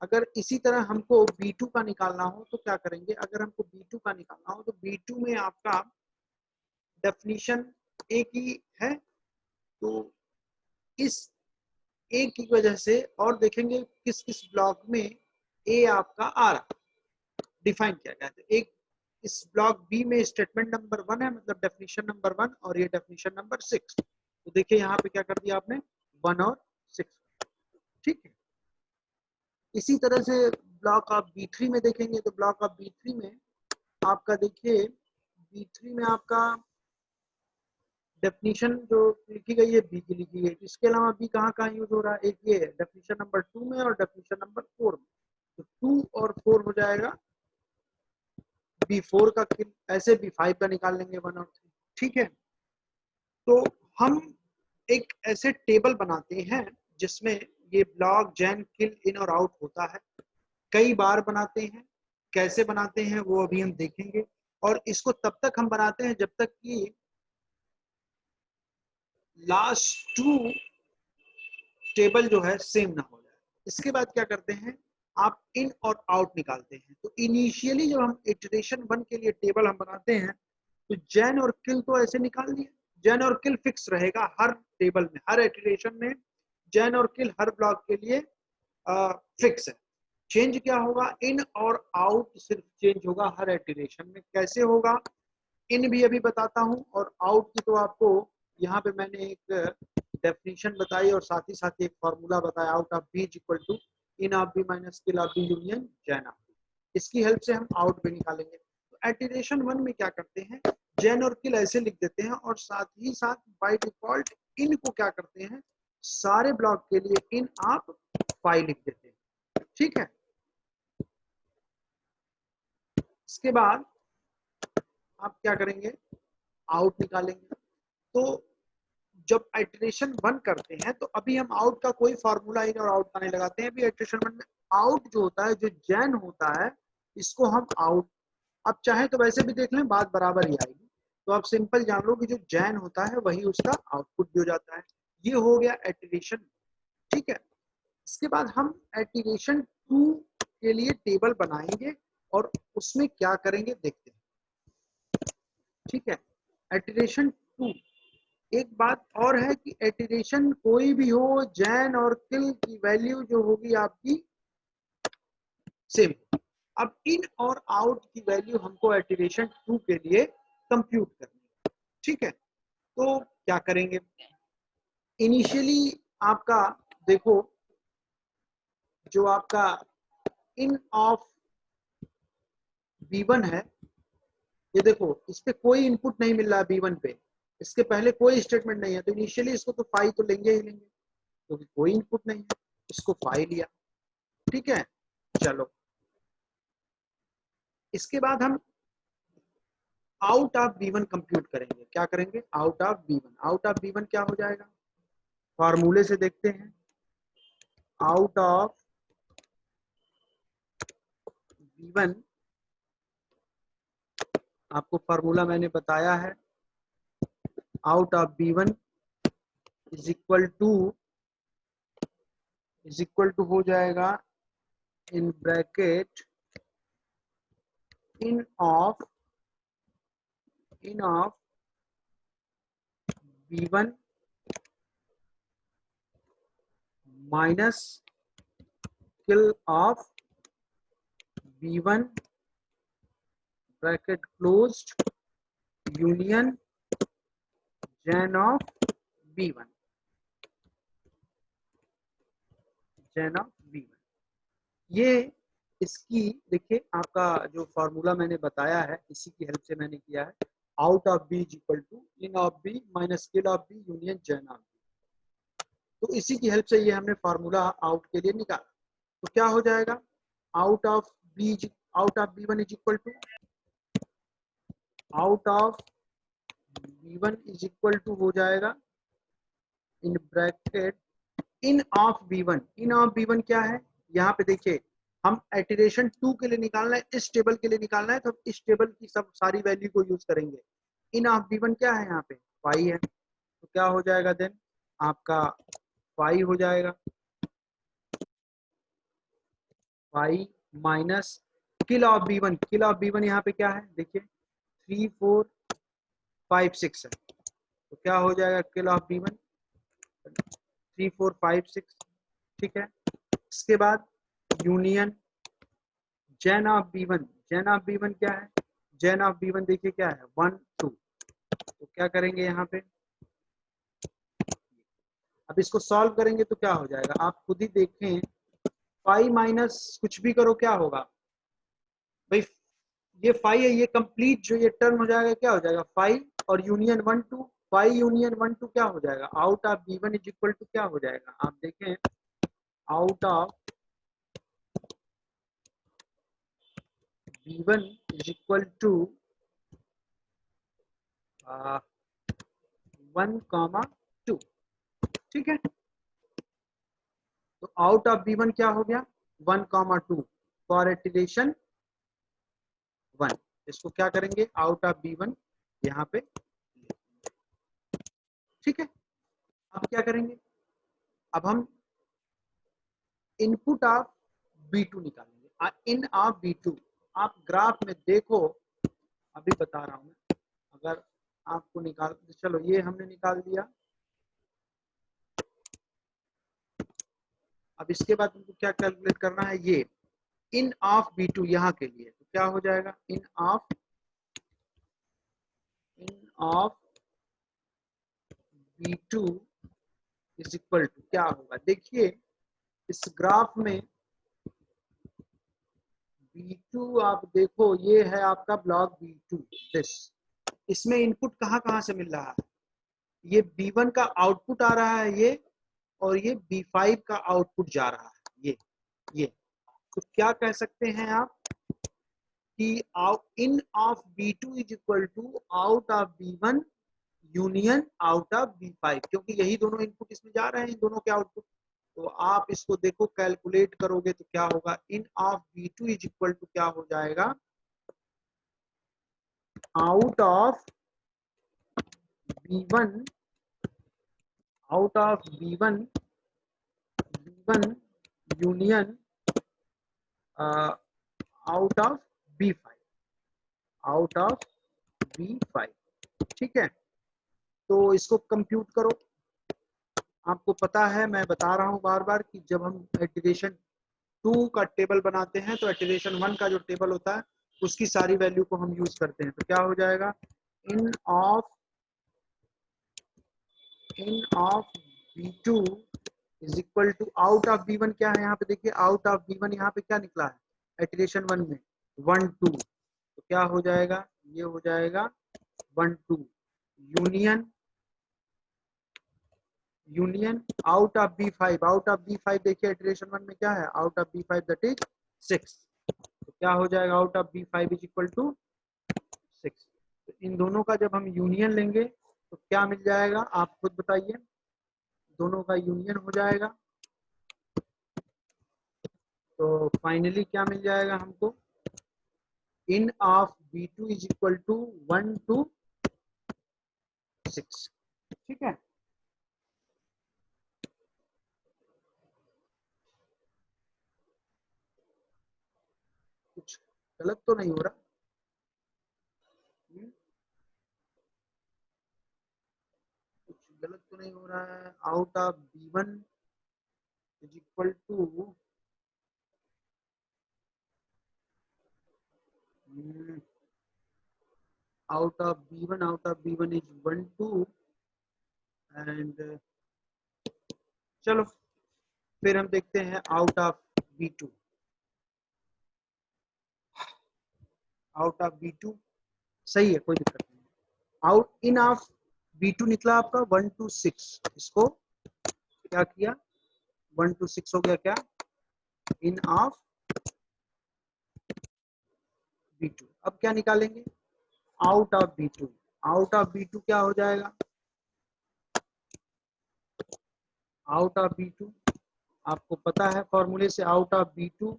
अगर इसी तरह हमको B2 का निकालना हो तो क्या करेंगे, अगर हमको B2 का निकालना हो तो B2 में आपका डेफिनेशन ए की है, तो इस ए की वजह से, और देखेंगे किस किस ब्लॉक में ए आपका आ रहा है, डिफाइन किया गया है। एक इस ब्लॉक बी में स्टेटमेंट नंबर 1 है, मतलब डेफिनेशन नंबर 1, और ये डेफिनेशन नंबर 6। तो देखिए यहाँ पे क्या कर दिया आपने, 1 और 6। ठीक है, इसी तरह से ब्लॉक ऑफ B3 में देखेंगे, तो ब्लॉक ऑफ B3 में आपका देखिए, B3 में आपका डेफिनेशन जो लिखी गई है बी की लिखी गई। इसके अलावा बी कहाँ कहाँ यूज हो रहा है, एक ये है डेफिनेशन नंबर 2 में और डेफिनेशन नंबर 4 में। तो 2 और 4 हो जाएगा B4 का किल, ऐसे B5 का निकाल लेंगे 1 और 3। ठीक है, तो हम एक ऐसे टेबल बनाते हैं जिसमें ये ब्लॉक, जैन, किल, इन और आउट होता है। कई बार बनाते हैं, कैसे बनाते हैं वो अभी हम देखेंगे। और इसको तब तक हम बनाते हैं जब तक कि लास्ट 2 टेबल जो है सेम ना हो जाए। इसके बाद क्या करते हैं, आप इन और आउट निकालते हैं। तो इनिशियली जब हम इटरेशन 1 के लिए टेबल हम बनाते हैं, तो जैन और किल तो ऐसे निकाल दिए, जैन और किल फिक्स रहेगा हर टेबल में, हर इटरेशन में जैन और किल हर ब्लॉक के लिए फिक्स है। चेंज क्या होगा, इन और आउट सिर्फ चेंज होगा हर इटरेशन में। कैसे होगा, इन भी अभी बताता हूं, और आउट की तो आपको यहाँ पे मैंने एक डेफिनेशन बताई और साथ ही एक फॉर्मूला बताया, out of B equal to in of B minus kill of B union gen of B. इसकी हेल्प से हम आउट भी निकालेंगे। तो इटरेशन 1 में क्या करते हैं, जैन और किल ऐसे लिख देते हैं, और साथ ही साथ बाय डिफॉल्ट इन को क्या करते हैं, सारे ब्लॉक के लिए इन आप 5 लिख देते हैं। ठीक है, इसके बाद आप क्या करेंगे, आउट निकालेंगे। तो जब आइटरेशन 1 करते हैं तो अभी हम आउट का कोई फॉर्मूला इन और आउट का नहीं लगाते हैं। अभी आइटरेशन 1 में आउट जो होता है, जो जैन होता है, इसको हम आउट, अब चाहे तो वैसे भी देख लें, बात बराबर ही आएगी। तो आप सिंपल जान लो कि जो जैन होता है वही उसका आउटपुट भी हो जाता है। ये हो गया एटिरेशन, ठीक है। इसके बाद हम एटिरेशन 2 के लिए टेबल बनाएंगे और उसमें क्या करेंगे देखते हैं, ठीक है। एटिरेशन 2, एक बात और है कि एटिरेशन कोई भी हो, जैन और किल की वैल्यू जो होगी आपकी सेम। अब इन और आउट की वैल्यू हमको एटिरेशन 2 के लिए कंप्यूट करनी है, ठीक है। तो क्या करेंगे, इनिशियली आपका देखो जो आपका इन ऑफ B1 है, ये देखो इस पे कोई इनपुट नहीं मिल रहा है B1 पे, इसके पहले कोई स्टेटमेंट नहीं है, तो इनिशियली इसको तो 5 तो लेंगे ही लेंगे क्योंकि तो कोई इनपुट नहीं है, इसको 5 लिया, ठीक है। चलो इसके बाद हम आउट ऑफ B1 कंप्यूट करेंगे। क्या करेंगे, out of B1। Out of B1 क्या हो जाएगा, फॉर्मूले से देखते हैं। आउट ऑफ B1 आपको फॉर्मूला मैंने बताया है, out of B1 is equal to हो जाएगा in bracket in of B1 minus kill of B1 bracket closed union gen of B1, gen of B1। ये इसकी देखिए आपका जो फॉर्मूला मैंने बताया है इसी की हेल्प से मैंने किया है, out of B is equal to in of B minus kill of B union gen of B। तो इसी की हेल्प से ये हमने फॉर्मूला आउट के लिए निकाला। तो क्या हो जाएगा, out of B1 is equal to out of B1 is equal to हो जाएगा in bracket in of B1। In of B1 क्या है, यहाँ पे देखिए हम एटिरेशन 2 के लिए निकालना है, इस टेबल के लिए निकालना है, तो इस टेबल की सब सारी वैल्यू को यूज करेंगे। इन ऑफ B1 क्या है, यहाँ पे 5 है, तो क्या हो जाएगा देन आपका 5 हो जाएगा, 5 minus kill of B1। Kill of B1 यहाँ पे क्या है देखिए 3 4 5 6 है, तो क्या हो जाएगा किल ऑफ B1 3 4 5 6, ठीक है। इसके बाद union gen of B1। Gen of B1 क्या है, जैन ऑफ B1 देखिए क्या है 1 2, तो क्या करेंगे यहाँ पे, अब इसको सॉल्व करेंगे तो क्या हो जाएगा आप खुद ही देखें, 5 माइनस कुछ भी करो क्या होगा भाई, ये 5 है, ये कंप्लीट जो ये टर्म हो जाएगा क्या हो जाएगा 5 और यूनियन 1 2, 5 यूनियन 1 2 क्या हो जाएगा, out of B1 is equal to क्या हो जाएगा, आप देखें out of B1 is equal to 1,2, ठीक है। तो आउट ऑफ B1 क्या हो गया 1,2 फॉर एटिलेशन 1। इसको क्या करेंगे आउट ऑफ B1 यहाँ पे, ठीक है। अब क्या करेंगे, अब हम इनपुट ऑफ B2 निकालेंगे। इन ऑफ B2 आप ग्राफ में देखो, अभी बता रहा हूं मैं, अगर आपको निकाल, चलो ये हमने निकाल दिया। अब इसके बाद तुमको क्या कैलकुलेट करना है, ये इन ऑफ B2 यहाँ के लिए, तो क्या हो जाएगा in of B2 is equal to क्या होगा, देखिए इस ग्राफ में B2 आप देखो ये है आपका ब्लॉक B2 दिस, इसमें इनपुट कहाँ कहाँ से मिल रहा है, ये B1 का आउटपुट आ रहा है ये, और ये B5 का आउटपुट जा रहा है ये। तो क्या कह सकते हैं आप कि in of B2 is equal to out of B1 union out of B5, क्योंकि यही दोनों इनपुट इसमें जा रहे हैं, इन दोनों के आउटपुट। तो आप इसको देखो कैलकुलेट करोगे तो क्या होगा, in of B2 is equal to क्या हो जाएगा, out of B1 B1 union out of B5 ठीक है। तो इसको कंप्यूट करो। आपको पता है, मैं बता रहा हूं बार बार कि जब हम इटरेशन 2 का टेबल बनाते हैं तो इटरेशन 1 का जो टेबल होता है उसकी सारी वैल्यू को हम यूज करते हैं। तो क्या हो जाएगा, in of B2 is equal to out of B1 क्या है, यहाँ पे देखिए आउट ऑफ B1 यहाँ पे क्या निकला है इटरेशन 1 में 1 2। तो क्या हो जाएगा, ये हो जाएगा 1 2 union out of B5। Out of B5 देखिए इटरेशन 1 में क्या है, out of B5 that is 6। तो क्या हो जाएगा, out of B5 is equal to 6। तो इन दोनों का जब हम यूनियन लेंगे तो क्या मिल जाएगा, आप खुद बताइए। दोनों का यूनियन हो जाएगा तो फाइनली क्या मिल जाएगा हमको, in of B2 is equal to 1 to 6। ठीक है, कुछ गलत तो नहीं हो रहा। कुछ गलत तो नहीं हो रहा है। Out of B1 is equal to out of B1 is 1 2 and चलो फिर हम देखते हैं out of B2। Out of B2 सही है, कोई दिक्कत नहीं। आउट इन ऑफ B2 निकला आपका 1 to 6। इसको क्या किया, 1 to 6 हो गया क्या, इन ऑफ B2। अब क्या निकालेंगे, out of B2। Out of B2 क्या हो जाएगा, आउट ऑफ B2 आपको पता है फॉर्मूले से, out of B2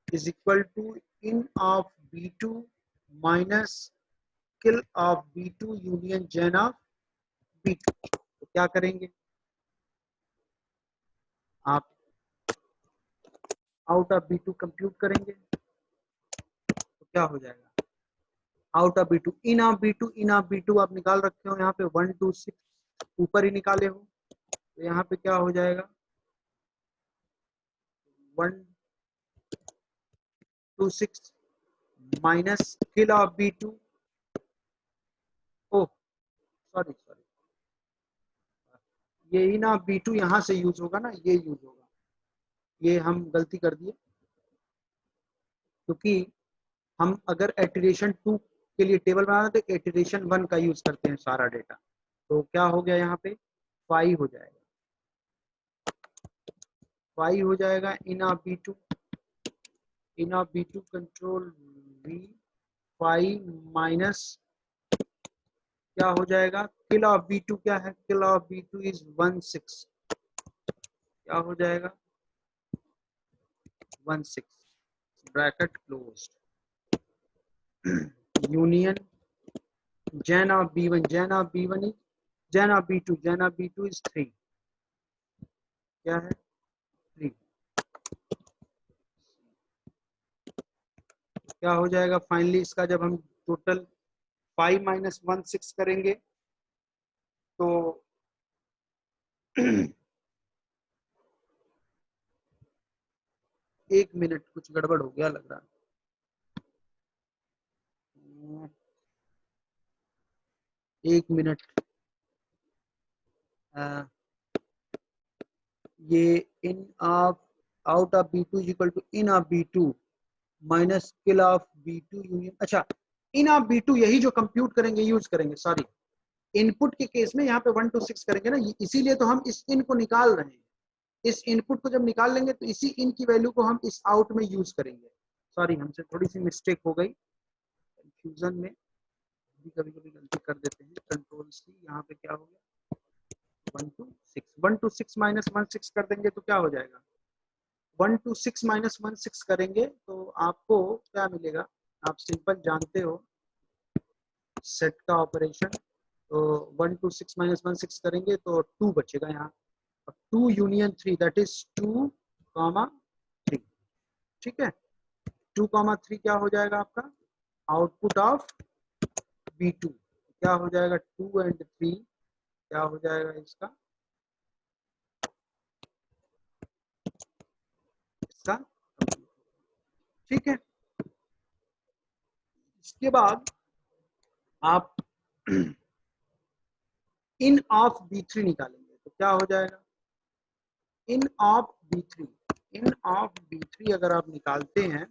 is equal to in of B2 minus kill of B2 union gen of B2। तो क्या करेंगे आप, आउट ऑफ B2 कंप्यूट करेंगे तो क्या हो जाएगा, out of B2 in of B2 आप निकाल रखे हो यहाँ पे 1 2 6 ऊपर ही निकाले हो। तो यहाँ पे क्या हो जाएगा 1 2 6 minus kill of B2। Oh sorry ये इन ऑफ B2 यहाँ से यूज होगा ना, ये यूज होगा, ये हम गलती कर दिए क्योंकि हम अगर इटरेशन 2 के लिए टेबल बनाना तो इटरेशन 1 का यूज करते हैं सारा डेटा। तो क्या हो गया यहाँ पे 5 हो जाएगा, 5 हो जाएगा in of B2। In of B2 control V 5 minus क्या हो जाएगा, किल ऑफ B2 क्या है, किल ऑफ B2 इज 1 6। क्या हो जाएगा 1 6 bracket closed union gen of B1 is gen of B2 is 3। क्या है 3। क्या हो जाएगा फाइनली इसका जब हम टोटल 5 माइनस 1 6 करेंगे तो 1 मिनट कुछ गड़बड़ हो गया लग रहा है। एक मिनट, ये in of out of B2 is equal to in of B2 minus kill of B2 union. अच्छा इन ऑफ B2 यही जो कंप्यूट करेंगे यूज करेंगे, सॉरी इनपुट के केस में यहाँ पे 1 to 6 करेंगे ना, इसीलिए तो हम इस इन को निकाल रहे हैं। इस इनपुट को जब निकाल लेंगे तो इसी इन की वैल्यू को हम इस आउट में यूज करेंगे। सॉरी हमसे थोड़ी सी मिस्टेक हो गई, कंफ्यूजन में कभी कभी गलती कर देते हैं। कंट्रोल सी, यहाँ पे क्या हो गया 1 to 6 माइनस 1 6 कर देंगे तो क्या हो जाएगा 1 to 6 माइनस 1 6 करेंगे तो आपको क्या मिलेगा, आप सिंपल जानते हो सेट का ऑपरेशन। तो 1 2 6 माइनस 1 6 करेंगे तो 2 बचेगा यहाँ। अब 2 यूनियन 3 दैट इज 2 कॉमा 3। ठीक है, 2 कॉमा 3 क्या हो जाएगा आपका आउटपुट ऑफ B2। क्या हो जाएगा 2 एंड 3 क्या हो जाएगा इसका ठीक है। इसके बाद आप इन ऑफ B3 निकालेंगे तो क्या हो जाएगा in of B3। In of B3 अगर आप निकालते हैं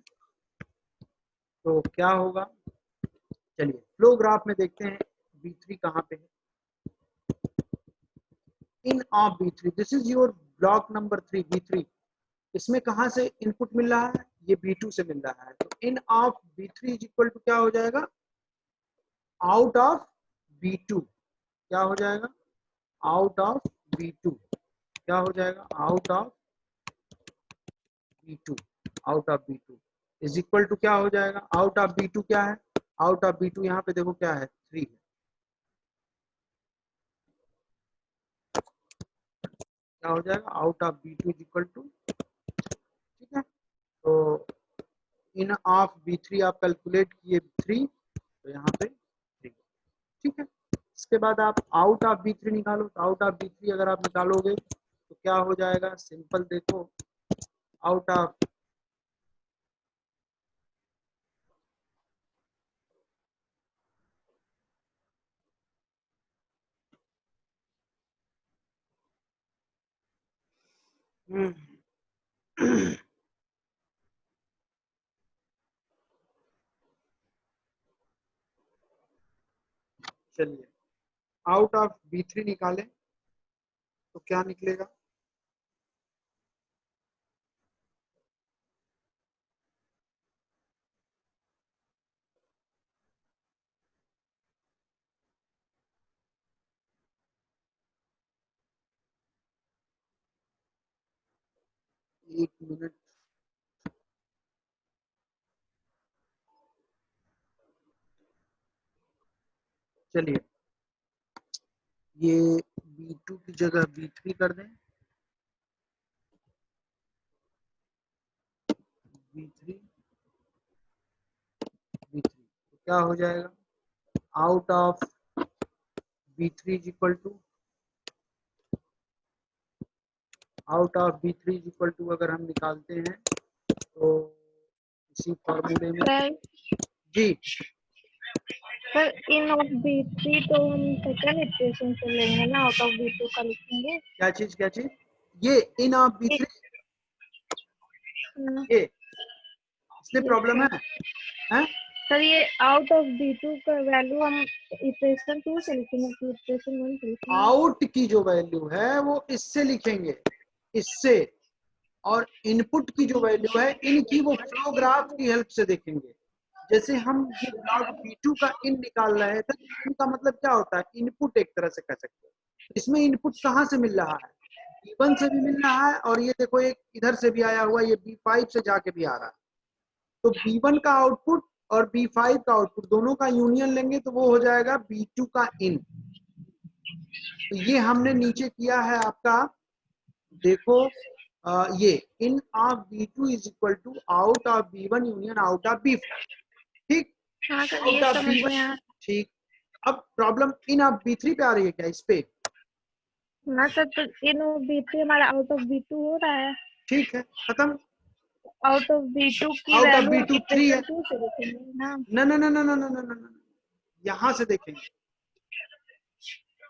तो क्या होगा, चलिए फ्लो ग्राफ में देखते हैं B3 कहाँ पे है। In of B3 this is your block number 3 B3। इसमें कहाँ से इनपुट मिल रहा है, ये B2 से मिल रहा है। तो in of B3 is equal to क्या हो जाएगा आउट ऑफ B2। क्या हो जाएगा आउट ऑफ B2। क्या हो जाएगा out of B2। Out of B2 is equal to क्या हो जाएगा आउट ऑफ B2 क्या है आउट ऑफ B2 यहाँ पे देखो क्या है 3 है। क्या हो जाएगा out of B2 is equal to, ठीक है। तो इन ऑफ B3 आप कैलकुलेट किए 3 तो यहाँ पे 3। ठीक है, इसके बाद आप आउट ऑफ B3 निकालो। तो आउट ऑफ B3 अगर आप निकालोगे तो क्या हो जाएगा सिंपल देखो आउट ऑफ चलिए आउट ऑफ B3 निकालें तो क्या निकलेगा 1 मिनट। चलिए ये B2 की जगह B3 कर दें। B3 तो क्या हो जाएगा out of B3 is equal to out of B3 is equal to अगर हम निकालते हैं तो इसी फॉर्मूले में जी सर इन ऑफ B3 तो हम सेकंड इक्वेशन से लेंगे ना, आउट ऑफ B2 का लिखेंगे। क्या चीज ये इन ऑफ B3 ये इसमें प्रॉब्लम है हैं? सर ये आउट ऑफ B2 का वैल्यू हम इक्वेशन 2 से लिखेंगे कि इक्वेशन 1 से लिखेंगे। आउट की जो वैल्यू है वो इससे लिखेंगे इससे, और इनपुट की जो वैल्यू है इनकी वो फ्लो ग्राफ की हेल्प से देखेंगे। जैसे हम ये ब्लॉक B2 का इन निकाल रहे थे, इन का मतलब क्या होता है इनपुट एक तरह से कह सकते हैं। इसमें इनपुट कहाँ से मिल रहा है B1 से भी मिल रहा है और ये देखो एक इधर से भी आया हुआ ये B5 से जाके भी आ रहा है। तो B1 का आउटपुट और B5 का आउटपुट दोनों का यूनियन लेंगे तो वो हो जाएगा B2 का इन। तो ये हमने नीचे किया है आपका देखो ये in of B2 is equal to out of B1 union out of B5। ठीक हाँ सर आउट ये ऑफ समझ B1 में आया। ठीक। अब प्रॉब्लम इन ऑफ B3 पे आ रही है क्या इस पे ना सर तो इन ऑफ B3 हमारा आउट ऑफ B2 हो रहा है। ठीक है खत्म। आउट ऑफ B2 की आउट ऑफ वैल्यू B2 3 है इक्वेशन 2 से लिखेंगे ना। ना ना ना ना ना ना ना ना यहाँ से देखेंगे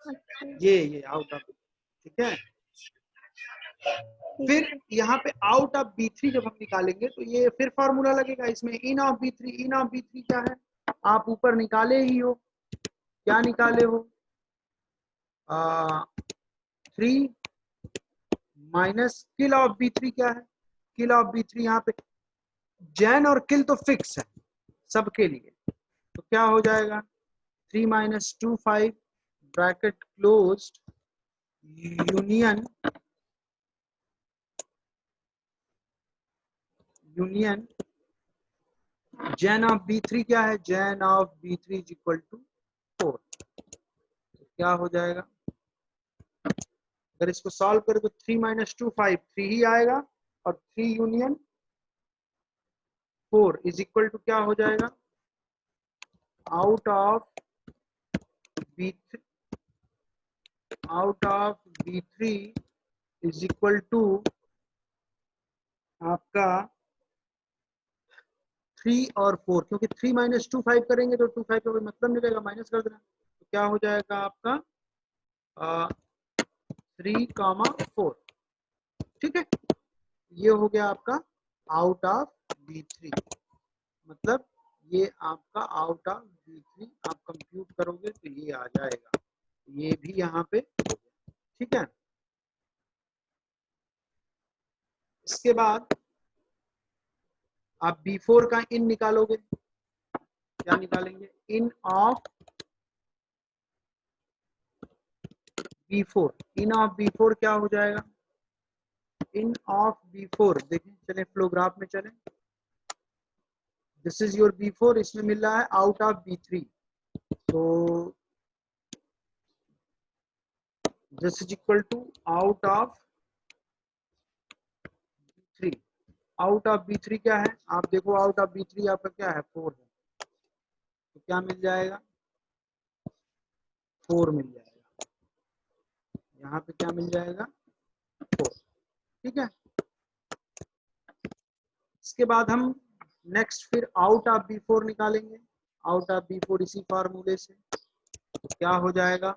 अच्छा ये आउट ऑफ ठीक है। ठीक फिर है। यहाँ पे आउट ऑफ B3 जब हम निकालेंगे तो ये फिर फॉर्मूला लगेगा इसमें इन of B3। In of B3 क्या है आप ऊपर निकाले ही हो, क्या निकाले हो 3 माइनस किल ऑफ B3 क्या है किल ऑफ B3 यहाँ पे जैन और किल तो फिक्स है सबके लिए। तो क्या हो जाएगा 3 minus 2 5 bracket closed union gen of B3 क्या है gen of B3 is equal to 4। क्या हो जाएगा, अगर इसको सॉल्व करें तो 3 - 2 5, 3 ही आएगा, और 3 यूनियन 4 इज इक्वल टू क्या हो जाएगा, out of B3 is equal to आपका 3 और 4, क्योंकि 3 - 2 5 करेंगे तो 2 5 का कोई मतलब नहीं रहेगा, माइनस कर देना, तो क्या हो जाएगा आपका 3, 4। ठीक है, ये हो गया आपका आउट ऑफ B3, मतलब ये आपका आउट ऑफ B3 आप कंप्यूट करोगे तो ये आ जाएगा, ये भी यहाँ पे हो गया। ठीक है, इसके बाद आप B4 का इन निकालोगे, क्या निकालेंगे, in of B4, in of B4 क्या हो जाएगा, इन ऑफ B4 देखें, चले फ्लो ग्राफ में चलें, दिस इज योर B4, इसमें मिल रहा है आउट ऑफ B3, तो this is equal to out of B3, out of B3 क्या है, आप देखो आउट ऑफ B3 आपका क्या है, 4 है, तो क्या मिल जाएगा, 4 मिल जाएगा, यहाँ पे क्या मिल जाएगा, 4। ठीक है, इसके बाद हम नेक्स्ट फिर आउट ऑफ B4 निकालेंगे, आउट ऑफ B4 इसी फार्मूले से, तो क्या हो जाएगा,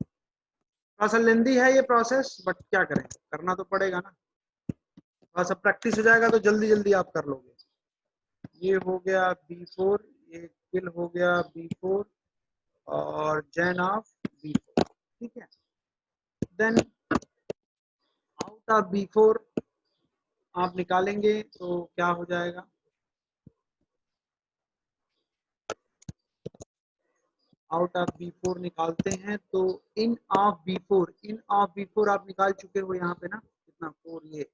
थोड़ा सा लेंदी है ये प्रोसेस, बट क्या करें, करना तो पड़ेगा ना, थोड़ा सा प्रैक्टिस हो जाएगा तो जल्दी जल्दी आप कर लोगे। ये हो गया B4, ये किल हो गया B4 और जैन ऑफ B4। ठीक है, देन आउट ऑफ B4 आप निकालेंगे तो क्या हो जाएगा, आउट ऑफ B4 निकालते हैं तो in of B4, in of B4 आप निकाल चुके हो यहाँ पे ना, कितना 4, ये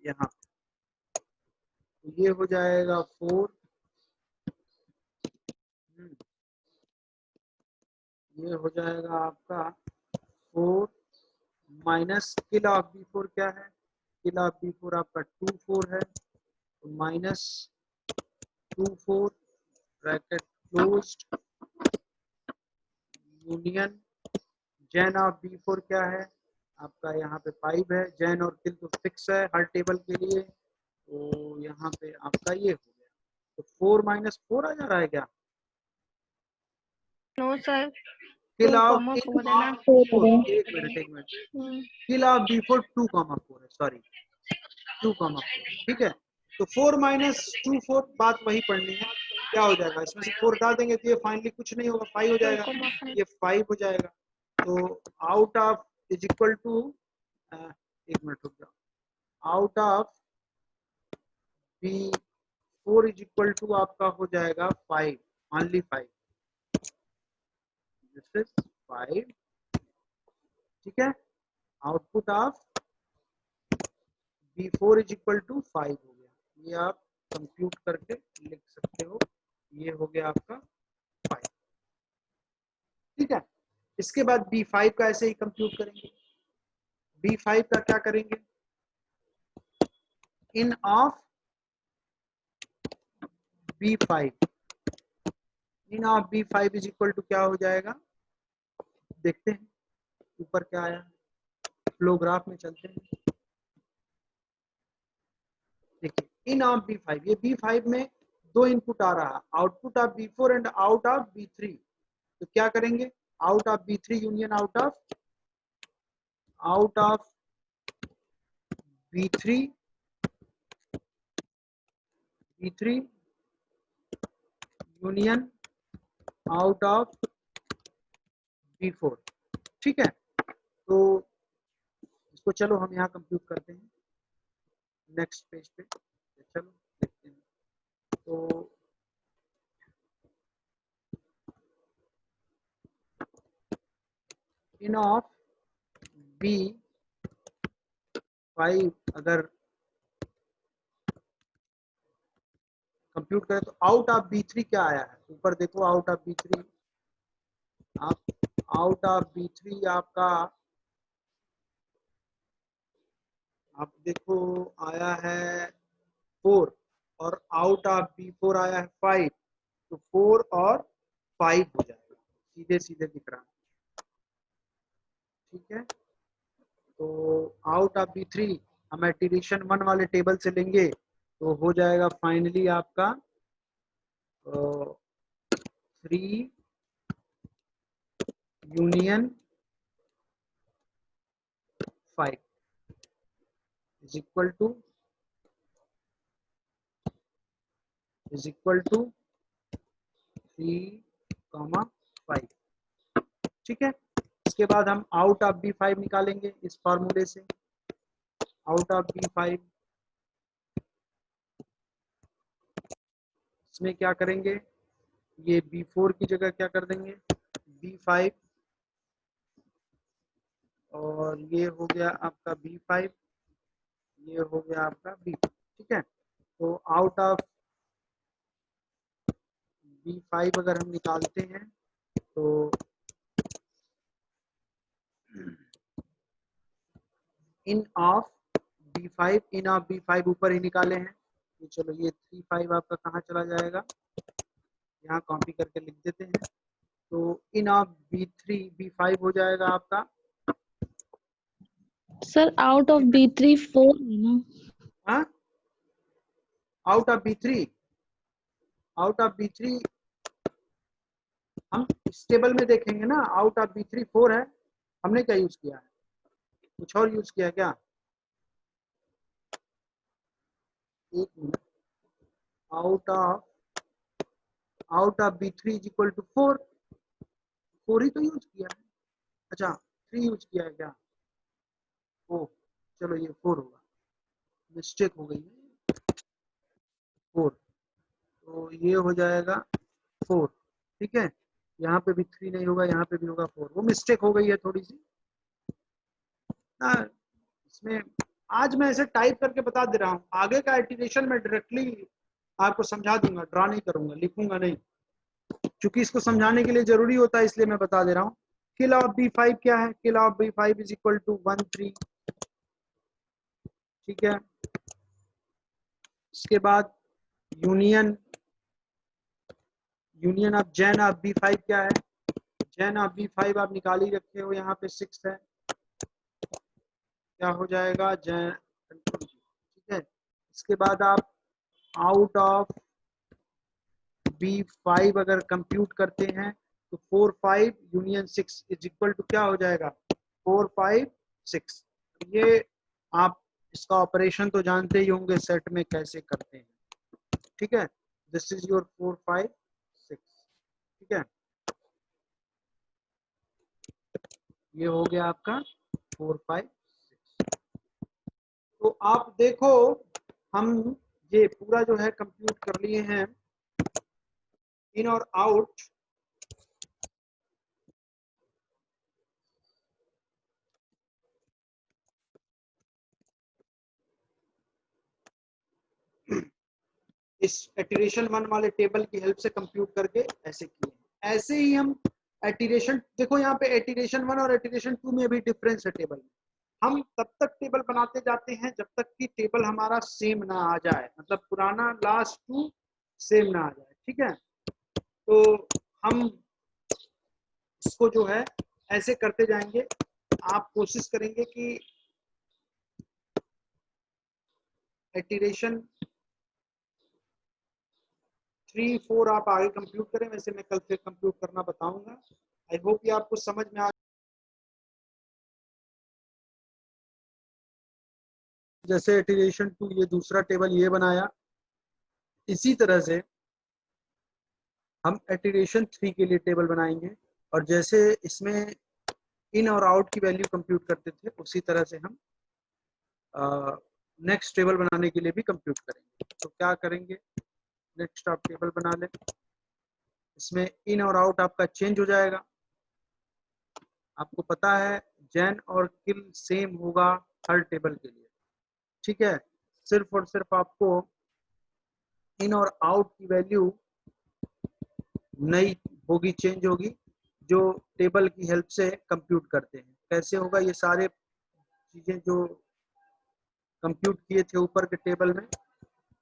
यहाँ, तो ये हो जाएगा 4, ये हो जाएगा आपका 4 माइनस किल ऑफ B4 क्या है, किल ऑफ B4 आपका 2 4 है, तो minus 2 4 bracket closed union gen of B4 क्या है आपका, यहाँ पे 5 है, जैन और किल तो फिक्स है हर टेबल के लिए, तो यहाँ पे आपका ये हो गया, तो 4 - 4 आ जा रहा है क्या, नो सर, किल 2, ऑफ 4 है ना। B4, एक मिनट, किल ऑफ B4 2, 4 है, सॉरी 2, 4। ठीक है, तो 4 - 2 4 बात वही पढ़नी है, क्या हो जाएगा, इसमें से 4 डाल देंगे तो ये फाइनली कुछ नहीं होगा, 5 हो जाएगा, ये 5 हो जाएगा, तो out of is equal to, एक मिनट रुक जाओ, out of B4 is equal to आपका हो जाएगा 5, ओनली 5, दिस इज 5। ठीक है, output of B4 is equal to 5 हो गया, ये आप कंप्यूट करके लिख सकते हो, ये हो गया आपका 5। ठीक है, इसके बाद B5 का ऐसे ही कंप्यूट करेंगे, B5 का क्या करेंगे, in of B5, in of B5 is equal to क्या हो जाएगा, देखते हैं ऊपर क्या आया, फ्लो ग्राफ में चलते हैं, देखिए इन ऑफ B5, ये B5 में 2 इनपुट आ रहा है, output of B4 and out of B3, तो क्या करेंगे, out of B3 union out of B3 union out of B4। ठीक है, तो इसको चलो हम यहाँ कंप्यूट करते हैं नेक्स्ट पेज पे, चलो देखते हैं, तो इन ऑफ B5 अगर कंप्यूट करें तो आउट ऑफ B3 क्या आया है, ऊपर देखो आउट ऑफ B3 आप आउट ऑफ B3 आपका आप देखो आया है 4 और आउट ऑफ B4 आया है 5, तो 4 और 5 हो जाएगा, सीधे सीधे दिख रहा है। ठीक है, तो आउट ऑफ B3 हम एटिरेशन 1 वाले टेबल से लेंगे तो हो जाएगा फाइनली आपका 3 यूनियन 5 इज इक्वल टू 3,5। ठीक है, इसके बाद हम आउट ऑफ B5 निकालेंगे इस फॉर्मूले से। आउट ऑफ B5 इसमें क्या करेंगे, ये B4 की जगह क्या कर देंगे B5, और ये हो गया आपका B5, ये हो गया आपका B4। ठीक है, तो आउट ऑफ B5 अगर हम निकालते हैं तो इन ऑफ B5 ऊपर ही निकाले हैं, तो चलो ये 3,5 आपका कहाँ चला जाएगा, यहाँ कॉपी करके लिख देते हैं। तो इन ऑफ B5 हो जाएगा आपका सर आउट ऑफ B3 4 है ना? आउट ऑफ B3 हम इस टेबल में देखेंगे ना, आउट ऑफ B3 4 है, हमने क्या यूज किया है, कुछ और यूज किया क्या, एक minute, out of B3 is equal to 4 ही तो यूज किया है। अच्छा 3 यूज किया है क्या, ओ चलो ये 4 होगा, मिस्टेक हो गई है, 4, तो ये हो जाएगा 4। ठीक है, यहाँ पे भी 3 नहीं होगा, यहाँ पे भी होगा 4, वो मिस्टेक हो गई है थोड़ी सी ना इसमें। आज मैं ऐसे टाइप करके बता दे रहा हूँ, आगे का एटिरेशन में डायरेक्टली आपको समझा दूंगा, ड्रा नहीं करूंगा, लिखूंगा नहीं, क्योंकि इसको समझाने के लिए जरूरी होता है, इसलिए मैं बता दे रहा हूँ। किल ऑफ B5 क्या है, kill of B5 is equal to 1 3। ठीक है, इसके बाद union of Jain of B5 क्या है, जैन ऑफ B5 आप निकाल ही रखे हो, यहाँ पे 6 है, क्या हो जाएगा जैन। ठीक है, इसके बाद आप आउट ऑफ B5 अगर कंप्यूट करते हैं तो 4 5 यूनियन 6 इज इक्वल टू क्या हो जाएगा 4 5 6। ये आप इसका ऑपरेशन तो जानते ही होंगे सेट में कैसे करते हैं। ठीक है, दिस इज योर 4 5 6। ठीक है, ये हो गया आपका 4 5 6। तो आप देखो हम ये पूरा जो है कंप्यूट कर लिए हैं, इन और आउट। इस एटिरेशन 1 वाले टेबल की हेल्प से कंप्यूट करके ऐसे किए। ऐसे ही हम एटिरेशन, देखो यहाँ पे एटिरेशन 1 और एटिरेशन 2 में भी डिफरेंस है टेबल में। हम तब तक टेबल बनाते जाते हैं जब तक कि टेबल हमारा सेम ना आ जाए, मतलब पुराना लास्ट टू सेम ना आ जाए। ठीक है, तो हम इसको जो है ऐसे करते जाएंगे। आप कोशिश करेंगे कि एटिरेशन 3 4 आप आगे कंप्यूट करें, वैसे मैं कल फिर कंप्यूट करना बताऊंगा। आई होप ये आपको समझ में आ। जैसे एटिरेशन 2 ये दूसरा टेबल ये बनाया, इसी तरह से हम एटिरेशन 3 के लिए टेबल बनाएंगे, और जैसे इसमें इन और आउट की वैल्यू कंप्यूट करते थे उसी तरह से हम नेक्स्ट टेबल बनाने के लिए भी कंप्यूट करेंगे। तो क्या करेंगे, नेक्स्ट आप टेबल बना लें, इसमें इन और आउट आपका चेंज हो जाएगा। आपको पता है जैन और किल सेम होगा हर टेबल के लिए। ठीक है, सिर्फ और सिर्फ आपको इन और आउट की वैल्यू नई होगी, चेंज होगी। जो टेबल की हेल्प से कंप्यूट करते हैं। कैसे होगा, ये सारे चीजें जो कंप्यूट किए थे ऊपर के टेबल में,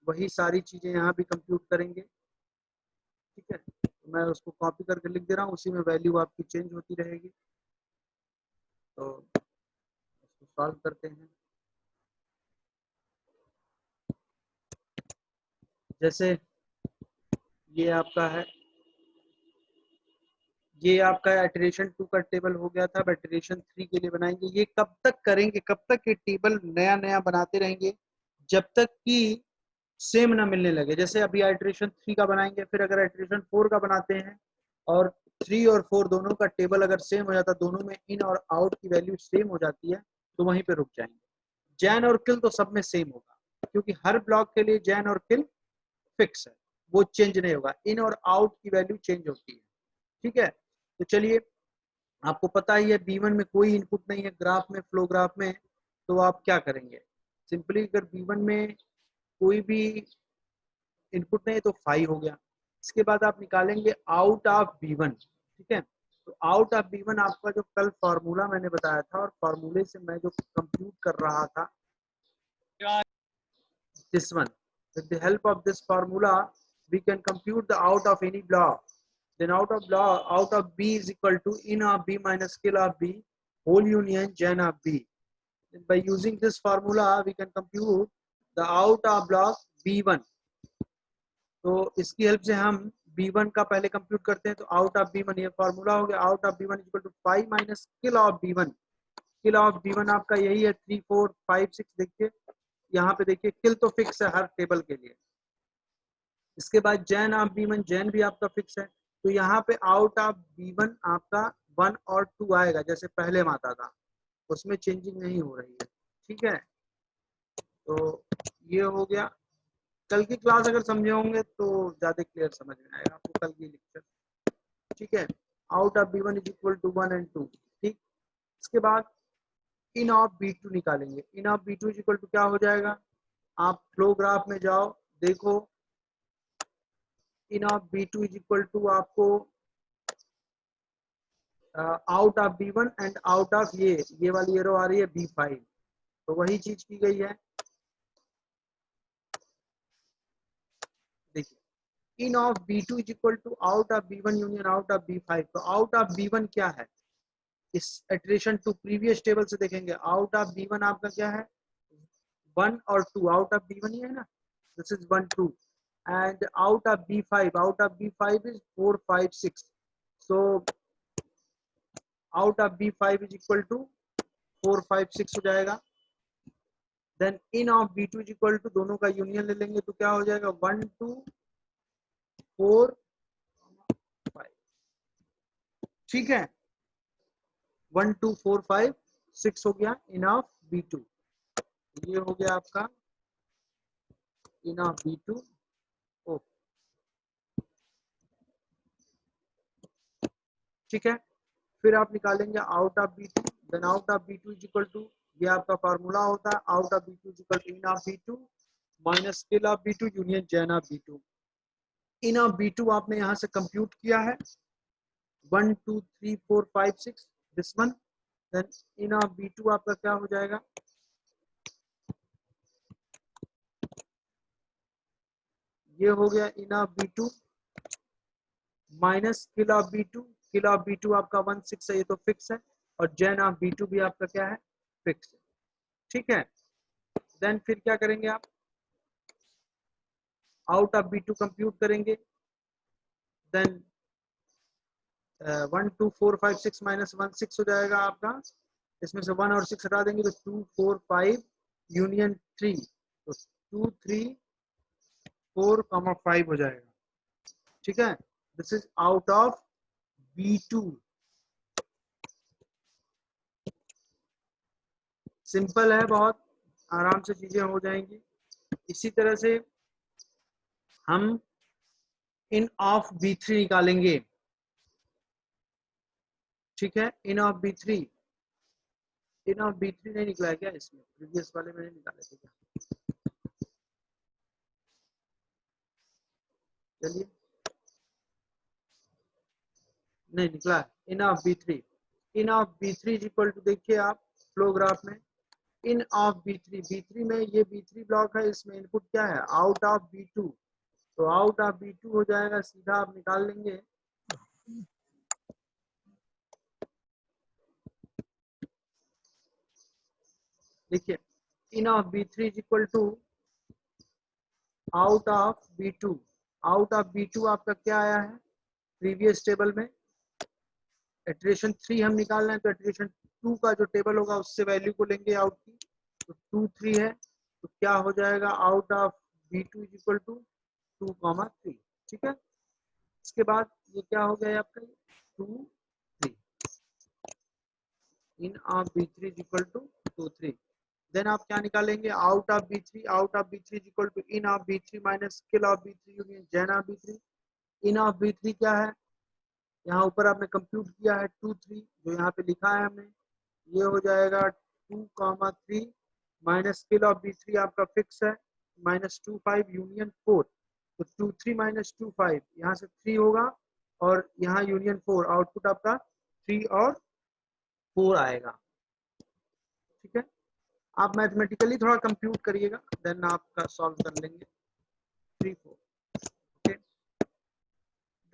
वही सारी चीजें यहाँ भी कंप्यूट करेंगे। ठीक है, तो मैं उसको कॉपी करके लिख दे रहा हूँ, उसी में वैल्यू आपकी चेंज होती रहेगी। तो इसको सॉल्व करते हैं। जैसे ये आपका है, ये आपका इटरेशन 2 का टेबल हो गया था, अब इटरेशन 3 के लिए बनाएंगे। ये कब तक करेंगे, कब तक ये टेबल नया नया बनाते रहेंगे, जब तक कि सेम ना मिलने लगे। जैसे अभी इटरेशन 3 का बनाएंगे, फिर अगर इटरेशन 4 का बनाते हैं और 3 और 4 दोनों का टेबल अगर सेम हो जाता, दोनों में इन और आउट की वैल्यू सेम हो जाती है, तो वहीं पे रुक जाएंगे। जैन और किल तो सब में सेम होगा, क्योंकि हर ब्लॉक के लिए जैन और किल फिक्स है, वो चेंज नहीं होगा। इन और आउट की वैल्यू चेंज होती है। ठीक है, तो चलिए, आपको पता ही है B1 में कोई इनपुट नहीं है ग्राफ में, फ्लो ग्राफ में, तो आप क्या करेंगे, सिंपली अगर B1 में कोई भी इनपुट नहीं है तो 5 हो गया। इसके बाद आप निकालेंगे आउट ऑफ B1। ठीक है, तो आउट ऑफ B1 आपका जो कल फॉर्मूला मैंने बताया था, और फॉर्मूले से मैं जो कंप्यूट कर रहा था, this one, with the help of this formula we can compute the out of any block. Then out of B is equal to in of B minus kill of B whole union gen of B. Then by using this formula we can compute the out of block B1. तो इसकी help से हम B1 का पहले compute करते हैं। तो out of B1, ये फॉर्मूला हो गया, out of B1 equal to 5 minus kill of B1। Kill of B1 आपका यही है 3 4 5 6। देखिए यहाँ पे, देखिए किल तो फिक्स है हर टेबल के लिए। इसके बाद जैन ऑफ B1, जैन भी आपका फिक्स है। तो यहाँ पे आउट ऑफ B1 आपका 1 और 2 आएगा, जैसे पहले में आता था, उसमें चेंजिंग नहीं हो रही है। ठीक है, तो ये हो गया। कल की क्लास अगर समझे होंगे तो ज्यादा क्लियर समझ में आएगा आपको कल की लेक्चर। ठीक है, out of B1 is equal to 1 and 2। ठीक, इसके बाद इन ऑफ B2 निकालेंगे। In of B2 is equal to क्या हो जाएगा, आप फ्लो ग्राफ में जाओ, देखो in of B2 is equal to आपको out of B1 and out of ये वाली एरो आ रही है B5, तो वही चीज की गई है। देखिए in of B2 is equal to out of B1 union out of B5। तो आउट ऑफ B1 क्या है, इस इटरेशन टू प्रीवियस टेबल से देखेंगे, आउट ऑफ B1 आपका क्या है, 1 और 2। आउट ऑफ B1 ही है ना, this is 1 2। And out of B5, out of B5 is 4 5 6। So out of B5 is equal to 4 5 6 हो जाएगा। Then in of B2 is equal to, दोनों का यूनियन ले लेंगे तो क्या हो जाएगा, 1 2 4 5। ठीक है, 1 2 4 5 6 हो गया इन ऑफ B2। ये हो गया आपका इन ऑफ B2। ओ ठीक है, फिर आप निकालेंगे out of B2। Then out of B2 is equal to, ये आपका फॉर्मूला होता है, out of B2 is equal to in of B2 minus kill of B2 union gen of B2। In of B2 आपने यहाँ से compute किया है 1 2 3 4 5 6 this one. Then in of B2 आपका क्या हो जाएगा, ये हो गया in of B2 minus kill of B2। Kill of B2 आपका 1 6 है, ये तो फिक्स है, और जैन ऑफ B2 भी आपका क्या है, फिक्स है। ठीक है, देन फिर क्या करेंगे आप, आउट ऑफ B2 कंप्यूट करेंगे। देन 1 2 4 5 6 माइनस 1 6 हो जाएगा आपका, इसमें से 1 और 6 हटा देंगे तो 2 4 5 यूनियन 3। तो 2 3 4 5 हो जाएगा। ठीक है, this is out of B2। Simple है बहुत, आराम से चीजें हो जाएंगी। इसी तरह से हम इन ऑफ B3 निकालेंगे। ठीक है, in of B3, in of B3 नहीं निकला है क्या, इसमें प्रीवियस वाले में नहीं निकाले थे क्या, चलिए नहीं निकला है, in of B3, in of B3 is equal to, देखिए आप फ्लो ग्राफ में इन ऑफ B3 में ये B3 ब्लॉक है, इसमें इनपुट क्या है आउट ऑफ B2, तो आउट ऑफ B2 हो जाएगा, सीधा आप निकाल लेंगे देखिए in of B3 is equal to out of B2, out of B2 आपका क्या आया है प्रीवियस टेबल में, इटरेशन 3 हम निकाल रहे हैं, तो इटरेशन 2 का जो टेबल होगा उससे वैल्यू को लेंगे आउट की, तो 2 3 है, तो क्या हो जाएगा out of B2 is equal to 2,3, ठीक है। इसके बाद ये क्या हो गया आपका 2 3, in of B3 is equal to 2 3, then आप क्या निकालेंगे out of B3, out of B3 is equal to in of B3 minus kill of B3 union gen of B3, in of B3 क्या है, यहाँ ऊपर आपने कंप्यूट किया है 2 3, जो यहाँ पे लिखा है हमने, ये हो जाएगा 2,3 माइनस स्केल ऑफ B3 आपका फिक्स है -2 5 यूनियन 4, तो 2 3 माइनस 2 5, यहाँ से 3 होगा और यहाँ यूनियन 4, आउटपुट आपका 3 और 4 आएगा, ठीक है। आप मैथमेटिकली थोड़ा कंप्यूट करिएगा, देन आपका सॉल्व कर लेंगे 3 4, ओके।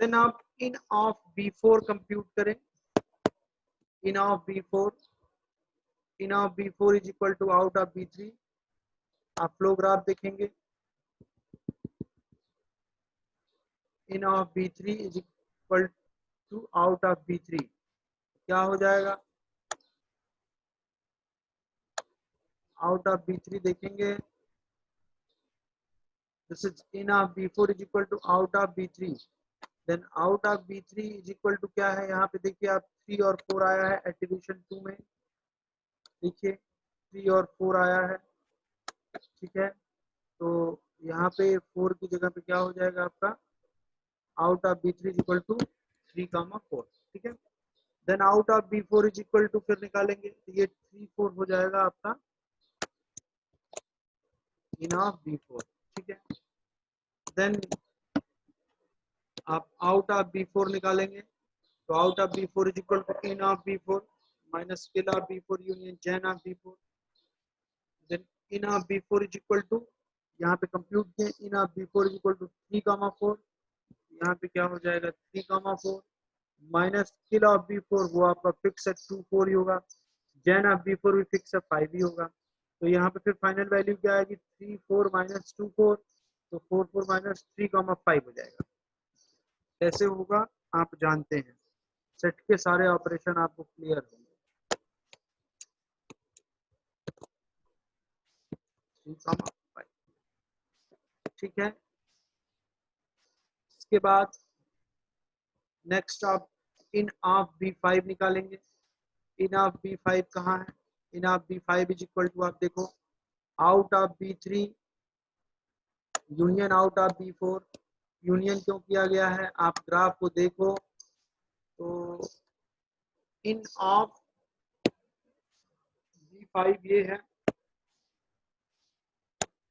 देन आप इन ऑफ B4 कंप्यूट करें, in of B4, in of B4 is equal to out of B3, आप फ्लो ग्राफ देखेंगे, in of B3 is equal to out of B3, क्या हो जाएगा आउट ऑफ B3 देखेंगे, this is in of B4 is equal to out of B3, then out of B3 is equal to क्या है, यहाँ पे देखिए आप 3 और 4 आया है एट्रीब्यूशन 2 में, देखिए 3 और 4 आया है, ठीक है। तो यहाँ पे 4 की जगह पे क्या हो जाएगा आपका out of B3 is equal to 3,4, ठीक है। Then out of B4 is equal to फिर निकालेंगे, तो ये 3 4 हो जाएगा आपका इन ऑफ B4, ठीक है। देन आप आउट ऑफ B4 निकालेंगे, तो out of B4 is equal to in of B4 minus kill of B4 union gen of B4, then in of B4 is equal to, यहाँ पे कंप्यूट किए in of B4 is equal to 3,4, यहाँ पे क्या हो जाएगा 3,4 minus kill of B4, वो आपका फिक्स है 2 4 ही होगा, जैन ऑफ B4 भी फिक्स है 5 ही होगा, तो यहाँ पे फिर फाइनल वैल्यू क्या आएगी 3 4 माइनस 2 4, तो 4 4 माइनस 3,5 हो जाएगा। कैसे होगा आप जानते हैं, सेट के सारे ऑपरेशन आपको क्लियर होंगे, ठीक है। इसके बाद नेक्स्ट आप इन ऑफ B5 निकालेंगे, इन ऑफ B5 कहाँ है, in of B5 is equal to आप देखो out of B3 union out of B4, union क्यों किया गया है आप ग्राफ को देखो, तो इन ऑफ B5 ये है,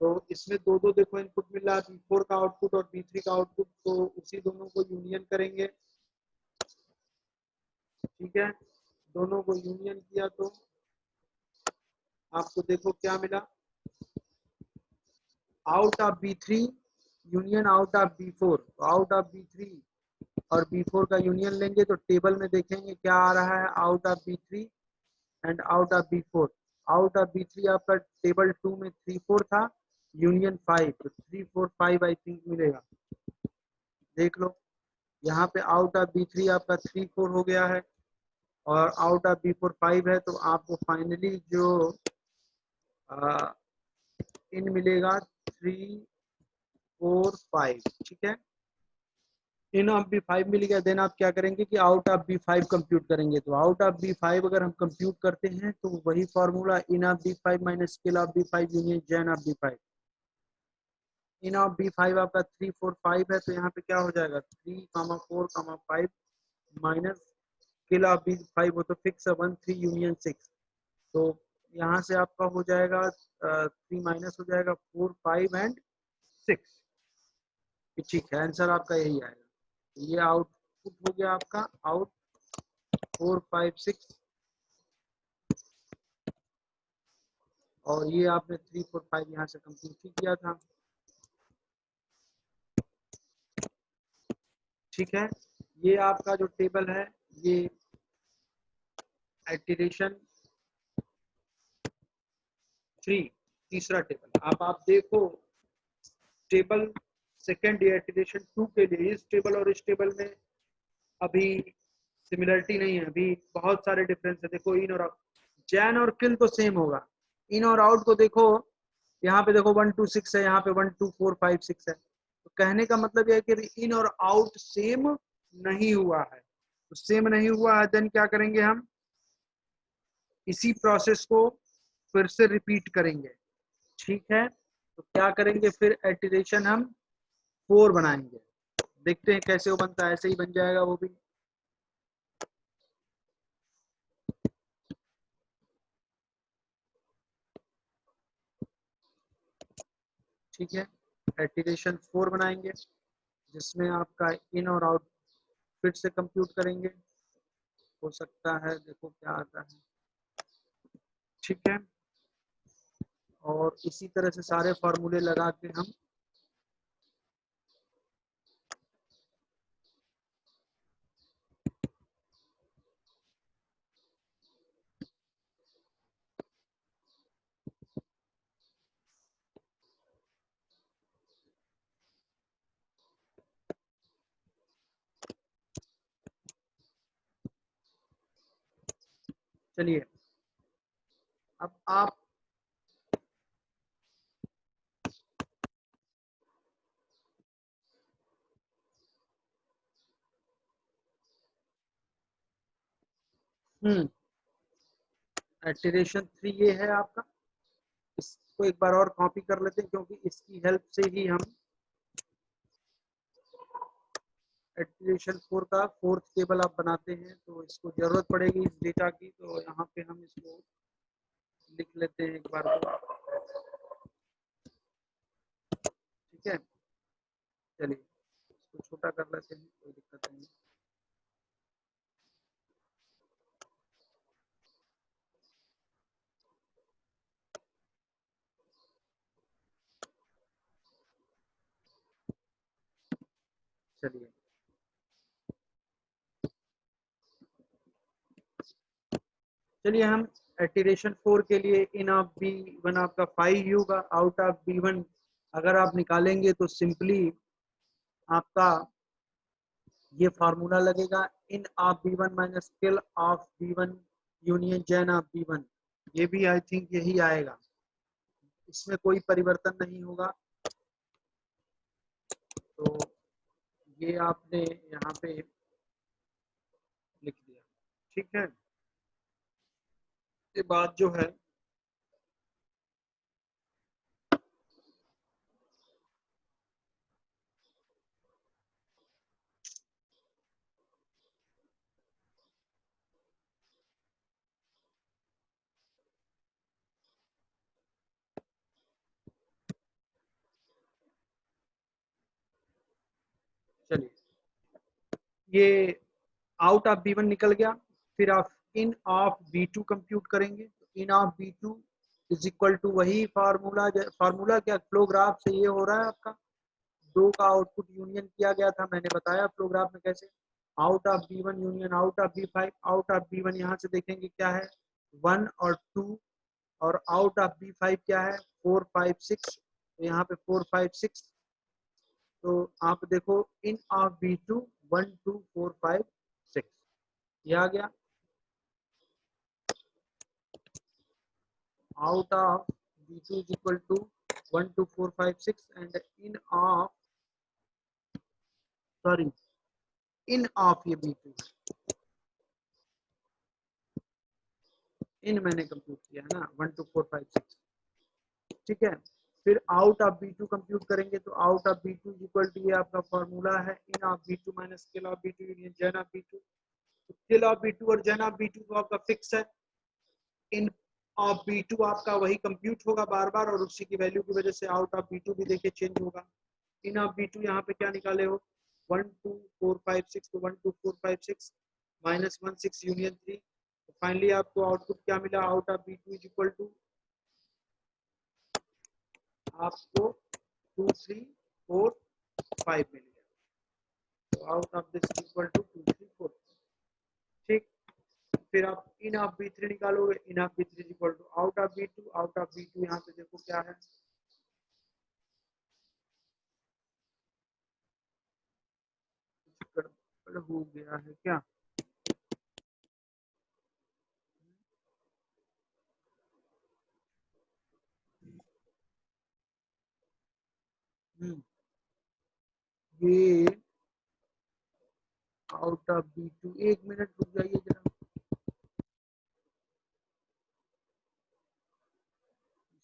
तो इसमें दो देखो इनपुट मिल रहा है B4 का आउटपुट और B3 का आउटपुट, तो उसी दोनों को यूनियन करेंगे, ठीक है। दोनों को यूनियन किया तो आपको देखो क्या मिला, out of B3 union out of B4, तो आउट ऑफ B3 और B4 का यूनियन लेंगे तो टेबल में देखेंगे क्या आ रहा है out of B3 and out of B4, out of B3 आपका टेबल 2 में 3 4 था, यूनियन 5, तो 3 4 5 आई थिंक मिलेगा, देख लो यहाँ पे आउट ऑफ B3 आपका 3 4 हो गया है और आउट ऑफ B4 5 है, तो आपको फाइनली जो इन मिलेगा 3 4 5, ठीक है। इन ऑफ B5 मिल गया, देन आप क्या करेंगे कि आउट ऑफ B5 कंप्यूट करेंगे, तो आउट ऑफ B5 अगर हम कंप्यूट करते हैं तो वही formula in of B5 minus kill of B5 union gen of B5, in of B5 आपका 3 4 5 है, तो यहाँ पे क्या हो जाएगा 3 4 5 माइनस स्केल ऑफ B5 वो तो फिक्स है 1 3 यूनियन 6, तो यहाँ से आपका हो जाएगा 3 माइनस हो जाएगा 4 5 एंड 6, ठीक है, आंसर आपका यही आएगा। ये आउटपुट हो गया आपका आउट 4 5 6 और ये आपने 3 4 5 यहाँ से कंप्लीट ही किया था। ठीक है, ये आपका जो टेबल है ये इटरेशन 3 तीसरा टेबल। अब आप देखो टेबल सेकेंड या इटरेशन 2 के लिए इस टेबल और इस टेबल में अभी सिमिलरिटी नहीं है, अभी बहुत सारे डिफरेंस है। देखो इन और आउट, जैन और किल तो सेम होगा, इन और आउट को देखो, यहाँ पे देखो 1 2 6 है, यहाँ पे 1 2 4 5 6 है। तो कहने का मतलब यह है कि इन और आउट सेम नहीं हुआ है। तो सेम नहीं हुआ है देन क्या करेंगे हम, इसी प्रोसेस को फिर से रिपीट करेंगे। ठीक है, तो क्या करेंगे फिर इटरेशन हम 4 बनाएंगे। देखते हैं कैसे वो बनता है, ऐसे ही बन जाएगा वो भी। ठीक है, इटरेशन 4 बनाएंगे जिसमें आपका इन और आउट फिर से कंप्यूट करेंगे। हो सकता है देखो क्या आता है। ठीक है, और इसी तरह से सारे फॉर्मूले लगा के हम चलिए अब आप इटरेशन 3 ये है आपका। इसको एक बार और कॉपी कर लेते हैं क्योंकि इसकी हेल्प से ही हम इटरेशन 4 का फोर्थ टेबल आप बनाते हैं, तो इसको जरूरत पड़ेगी इस डेटा की। तो यहाँ पे हम इसको लिख लेते हैं एक बार तो। ठीक है, चलिए इसको छोटा कर लेते हैं, कोई दिक्कत नहीं। चलिए चलिए हम इटरेशन 4 के लिए इन ऑफ B1 आपका 5 ही होगा, आउट ऑफ B1 अगर आप निकालेंगे तो सिंपली आपका ये फार्मूला लगेगा, in of B1 minus kill of B1 union gen of B1। ये भी आई थिंक यही आएगा, इसमें कोई परिवर्तन नहीं होगा। तो ये आपने यहाँ पे लिख दिया। ठीक है, ये बात जो है चलिए ये आउट ऑफ B1 निकल गया, फिर आप इन ऑफ B2 कंप्यूट करेंगे। In of B2 is equal to वही फार्मूला, फार्मूला क्या फ्लो ग्राफ से ये हो रहा है आपका, दो का आउटपुट यूनियन किया गया था, मैंने बताया फ्लो ग्राफ में कैसे। Out of B1 union out of B5, out of B1 यहाँ से देखेंगे क्या है 1 और 2, और आउट ऑफ B5 क्या है 4 5 6, तो यहाँ पे 4 5 6। तो आप देखो इन ऑफ B2 1 2 4 5 6 ये आ गया। out of B2 is equal to 1 2 4 5 6 and in of ये B2 इन मैंने कंप्यूट किया है ना 1 2 4 5 6। ठीक है, फिर आउट ऑफ B2 कंप्यूट करेंगे तो out of B2 equal to ये आपका फॉर्मूला है in of B2 minus kill of B2 union gen of B2। तो किल ऑफ B2 और जैन ऑफ B2 तो आपका फिक्स है, इन ऑफ B2 आपका वही कंप्यूट होगा बार बार, और उसी की वैल्यू की वजह से आउट ऑफ B2 भी देखिए चेंज होगा। इन ऑफ B2 यहाँ पे क्या निकाले हो 1 2 4 5 6, तो 1 2 4 5 6 -1 6 यूनियन 3। तो फाइनली आपको आउटपुट क्या मिला? Out of B2 is equal to आपको 2 3 4 5 मिल गया। तो out of this equal to 2 3 4। ठीक, फिर आप इन ऑफ B3 निकालोगे। In of B3 is equal to out of B2। Out of B2 यहाँ पे देखो क्या है, गड़बड़ हो गया है क्या? ये आउट ऑफ B2, 1 मिनट रुक जाइए जरा।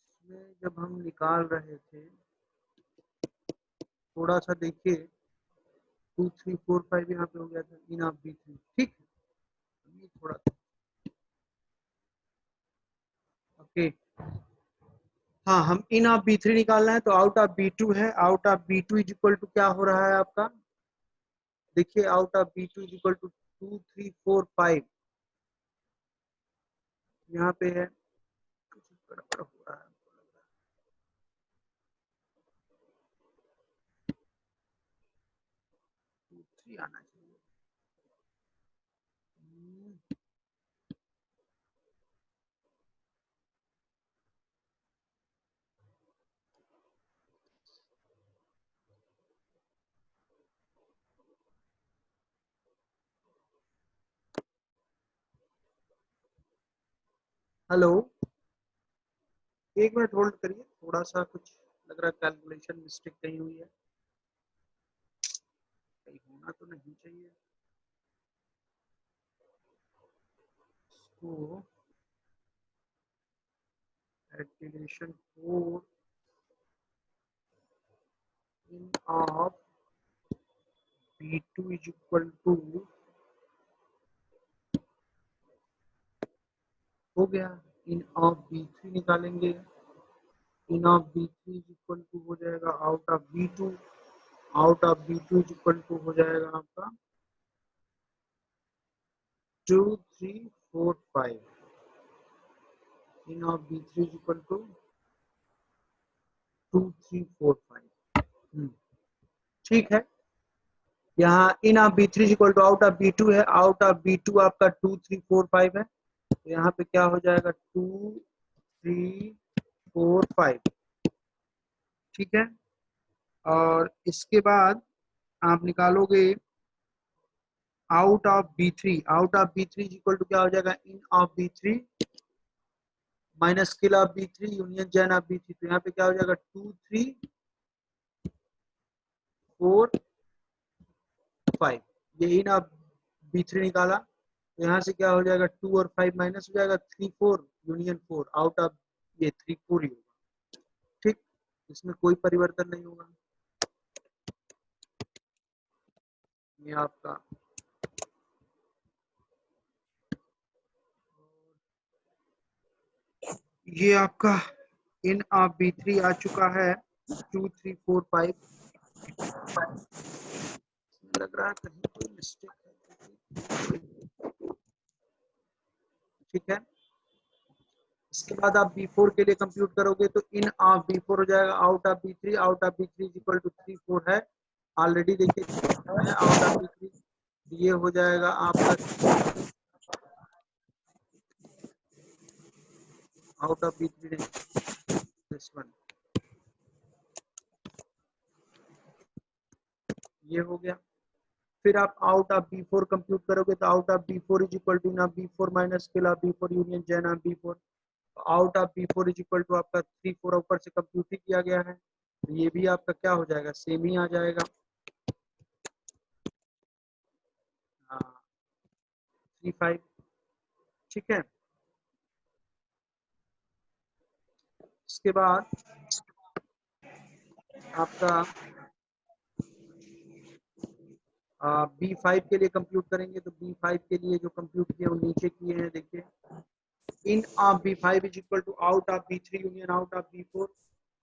इसमें जब हम निकाल रहे थे थोड़ा सा देखिए, 2 3 4 5 यहाँ पे हो गया था इन ऑफ B3। ठीक, ये थोड़ा ओके। हाँ, हम इन ऑफ B3 निकालना है तो आउट ऑफ B2 है। Out of B2 is equal to क्या हो रहा है आपका? देखिए out of B2 is equal to 2 3 4 5 यहाँ पे है, कुछ गड़बड़ हो रहा है, 2 3 आना चाहिए। हेलो, 1 मिनट होल्ड करिए, थोड़ा सा कुछ लग रहा है कैलकुलेशन मिस्टेक कहीं हुई है, कहीं होना तो नहीं चाहिए। तो activation code in of B2 is equal to हो गया। इन ऑफ B3 निकालेंगे। In of B3 is equal to हो जाएगा out of B2। Out of B2 is equal to हो जाएगा आपका 2 3 4 5। In of B3 is equal to 2 3 4 5। ठीक है, यहाँ in of B3 equal to out of B2 है। आउट ऑफ B2 आपका 2 3 4 5 है, तो यहाँ पे क्या हो जाएगा 2 3 4 5। ठीक है, और इसके बाद आप निकालोगे out of B3। Out of B3 equal to क्या हो जाएगा? In of B3 minus kill of B3 union gen of B3। तो यहाँ पे क्या हो जाएगा 2 3 4 5। ये इन ऑफ B3 निकाला, तो यहाँ से क्या हो जाएगा 2 और 5 माइनस हो जाएगा 3 4 यूनियन 4। आउट ऑफ ये 3 4 ही होगा। ठीक, इसमें कोई परिवर्तन नहीं होगा। ये आपका ये आपका इन ऑफ B3 आ चुका है 2 3 4 5। लग रहा है कहीं कोई मिस्टेक है। ठीक है, इसके बाद आप B4 के लिए कंप्यूट करोगे तो इन ऑफ B4 हो जाएगा out of B3। Out of B3 equal to 3 4 है ऑलरेडी, देखिए आउट ऑफ B3। ये हो जाएगा आपका out of B3 this one. ये हो गया। फिर आप आउट ऑफ B4 कंप्यूट करोगे तो out of B4 is equal to ना B4 minus kill of B4 union gen of B4। Out of B4 is equal to आपका 3 4 ऊपर से कंप्यूट ही किया गया है, तो ये भी आपका क्या हो जाएगा? सेम ही आ जाएगा। हाँ, 3 5। ठीक है, इसके बाद आपका B5 के लिए कंप्यूट करेंगे तो B5 के लिए जो कंप्यूट किए वो नीचे किए हैं, देखिए in of B5 is equal to out of B3 union out of B4।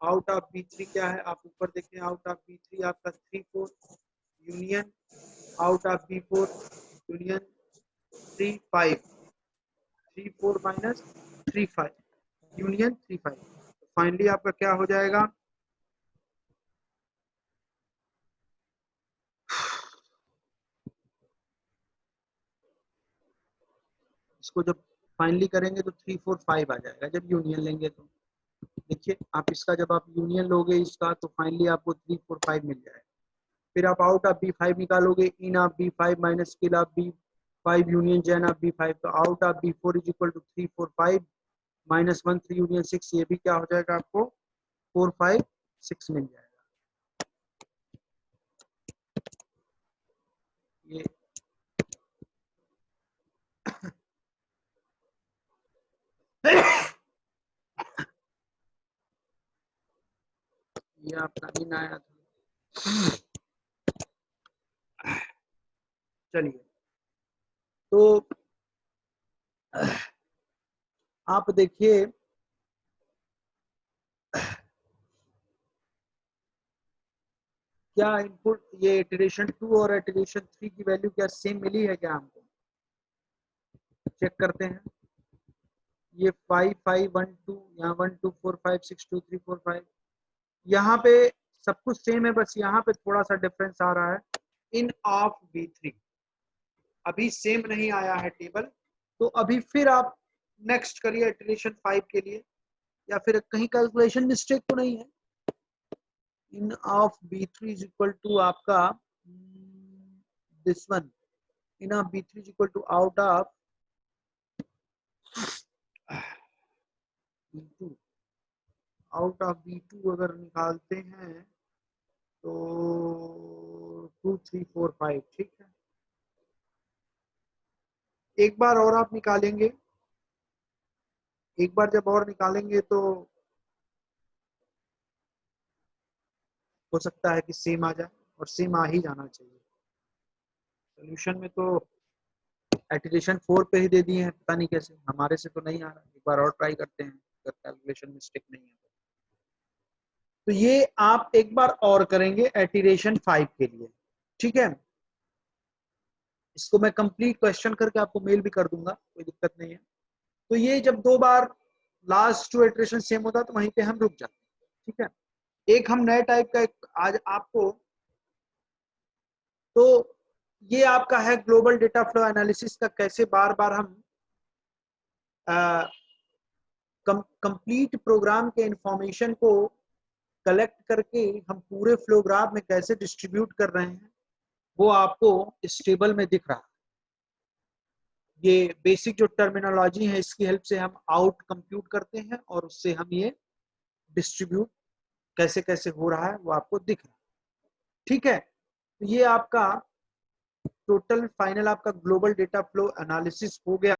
Out of B3 क्या है आप ऊपर देखें, आउट ऑफ B3 आपका 3 4 union out of B4 union 3 5, 3 4 minus 3 5 union 3 5। Finally आपका क्या हो जाएगा, इसको जब फाइनली करेंगे तो 3 4 5 आ जाएगा जब यूनियन लेंगे तो। देखिए आप इसका जब आप यूनियन लोगे इसका तो फाइनली आपको 3 4 5 मिल जाएगा। फिर आप आउट ऑफ B5 निकालोगे, in of B5 minus kill of B5 union gen of B5, तो out of B4 is equal to 3 4 5 minus 1 3 union 6, ये भी क्या हो जाएगा आपको 4 5 6 मिल जाएगा। ये ये आपका इन आया था। चलिए तो आप देखिए क्या इनपुट ये इटरेशन 2 और इटरेशन 3 की वैल्यू क्या सेम मिली है क्या, हमको चेक करते हैं। ये 5 5 1 2, यहाँ 1 2 4 5 6 2 3 4 5, यहाँ पे सब कुछ सेम है, बस यहाँ पे थोड़ा सा डिफरेंस आ रहा है। इन ऑफ B3 अभी सेम नहीं आया है टेबल, तो अभी फिर आप नेक्स्ट करिए इटरेशन 5 के लिए, या फिर कहीं कैलकुलेशन मिस्टेक तो नहीं है। In of B3 is equal to आपका this one, in of B3 is equal to out of B2, out of B2 अगर निकालते हैं तो 2 3 4 5, ठीक है। एक बार और आप निकालेंगे, एक बार जब और निकालेंगे तो हो सकता है कि सेम आ जाए, और सेम आ ही जाना चाहिए। सोल्यूशन में तो एटिलेशन 4 पे ही दे दिए हैं, पता नहीं कैसे, हमारे से तो नहीं आ रहा। एक बार और ट्राई करते हैं अगर कैलकुलेशन मिस्टेक नहीं है तो ये आप एक बार और करेंगे एटिरेशन 5 के लिए, ठीक है। इसको मैं कंप्लीट क्वेश्चन करके आपको मेल भी कर दूंगा, कोई दिक्कत नहीं है। तो ये जब दो बार लास्ट टू इटरेशन सेम होता है तो वहीं पे हम रुक जाते हैं, ठीक है। एक हम नए टाइप का एक आज आपको, तो ये आपका है ग्लोबल डेटा फ्लो एनालिसिस का, कैसे बार बार हम कंप्लीट प्रोग्राम के इंफॉर्मेशन को कलेक्ट करके हम पूरे फ्लो ग्राफ में कैसे डिस्ट्रीब्यूट कर रहे हैं, वो आपको इस टेबल में दिख रहा है। ये बेसिक जो टर्मिनोलॉजी है इसकी हेल्प से हम आउट कंप्यूट करते हैं और उससे हम ये डिस्ट्रीब्यूट कैसे कैसे हो रहा है वो आपको दिख रहा है, ठीक है। तो ये आपका टोटल फाइनल आपका ग्लोबल डेटा फ्लो एनालिसिस हो गया।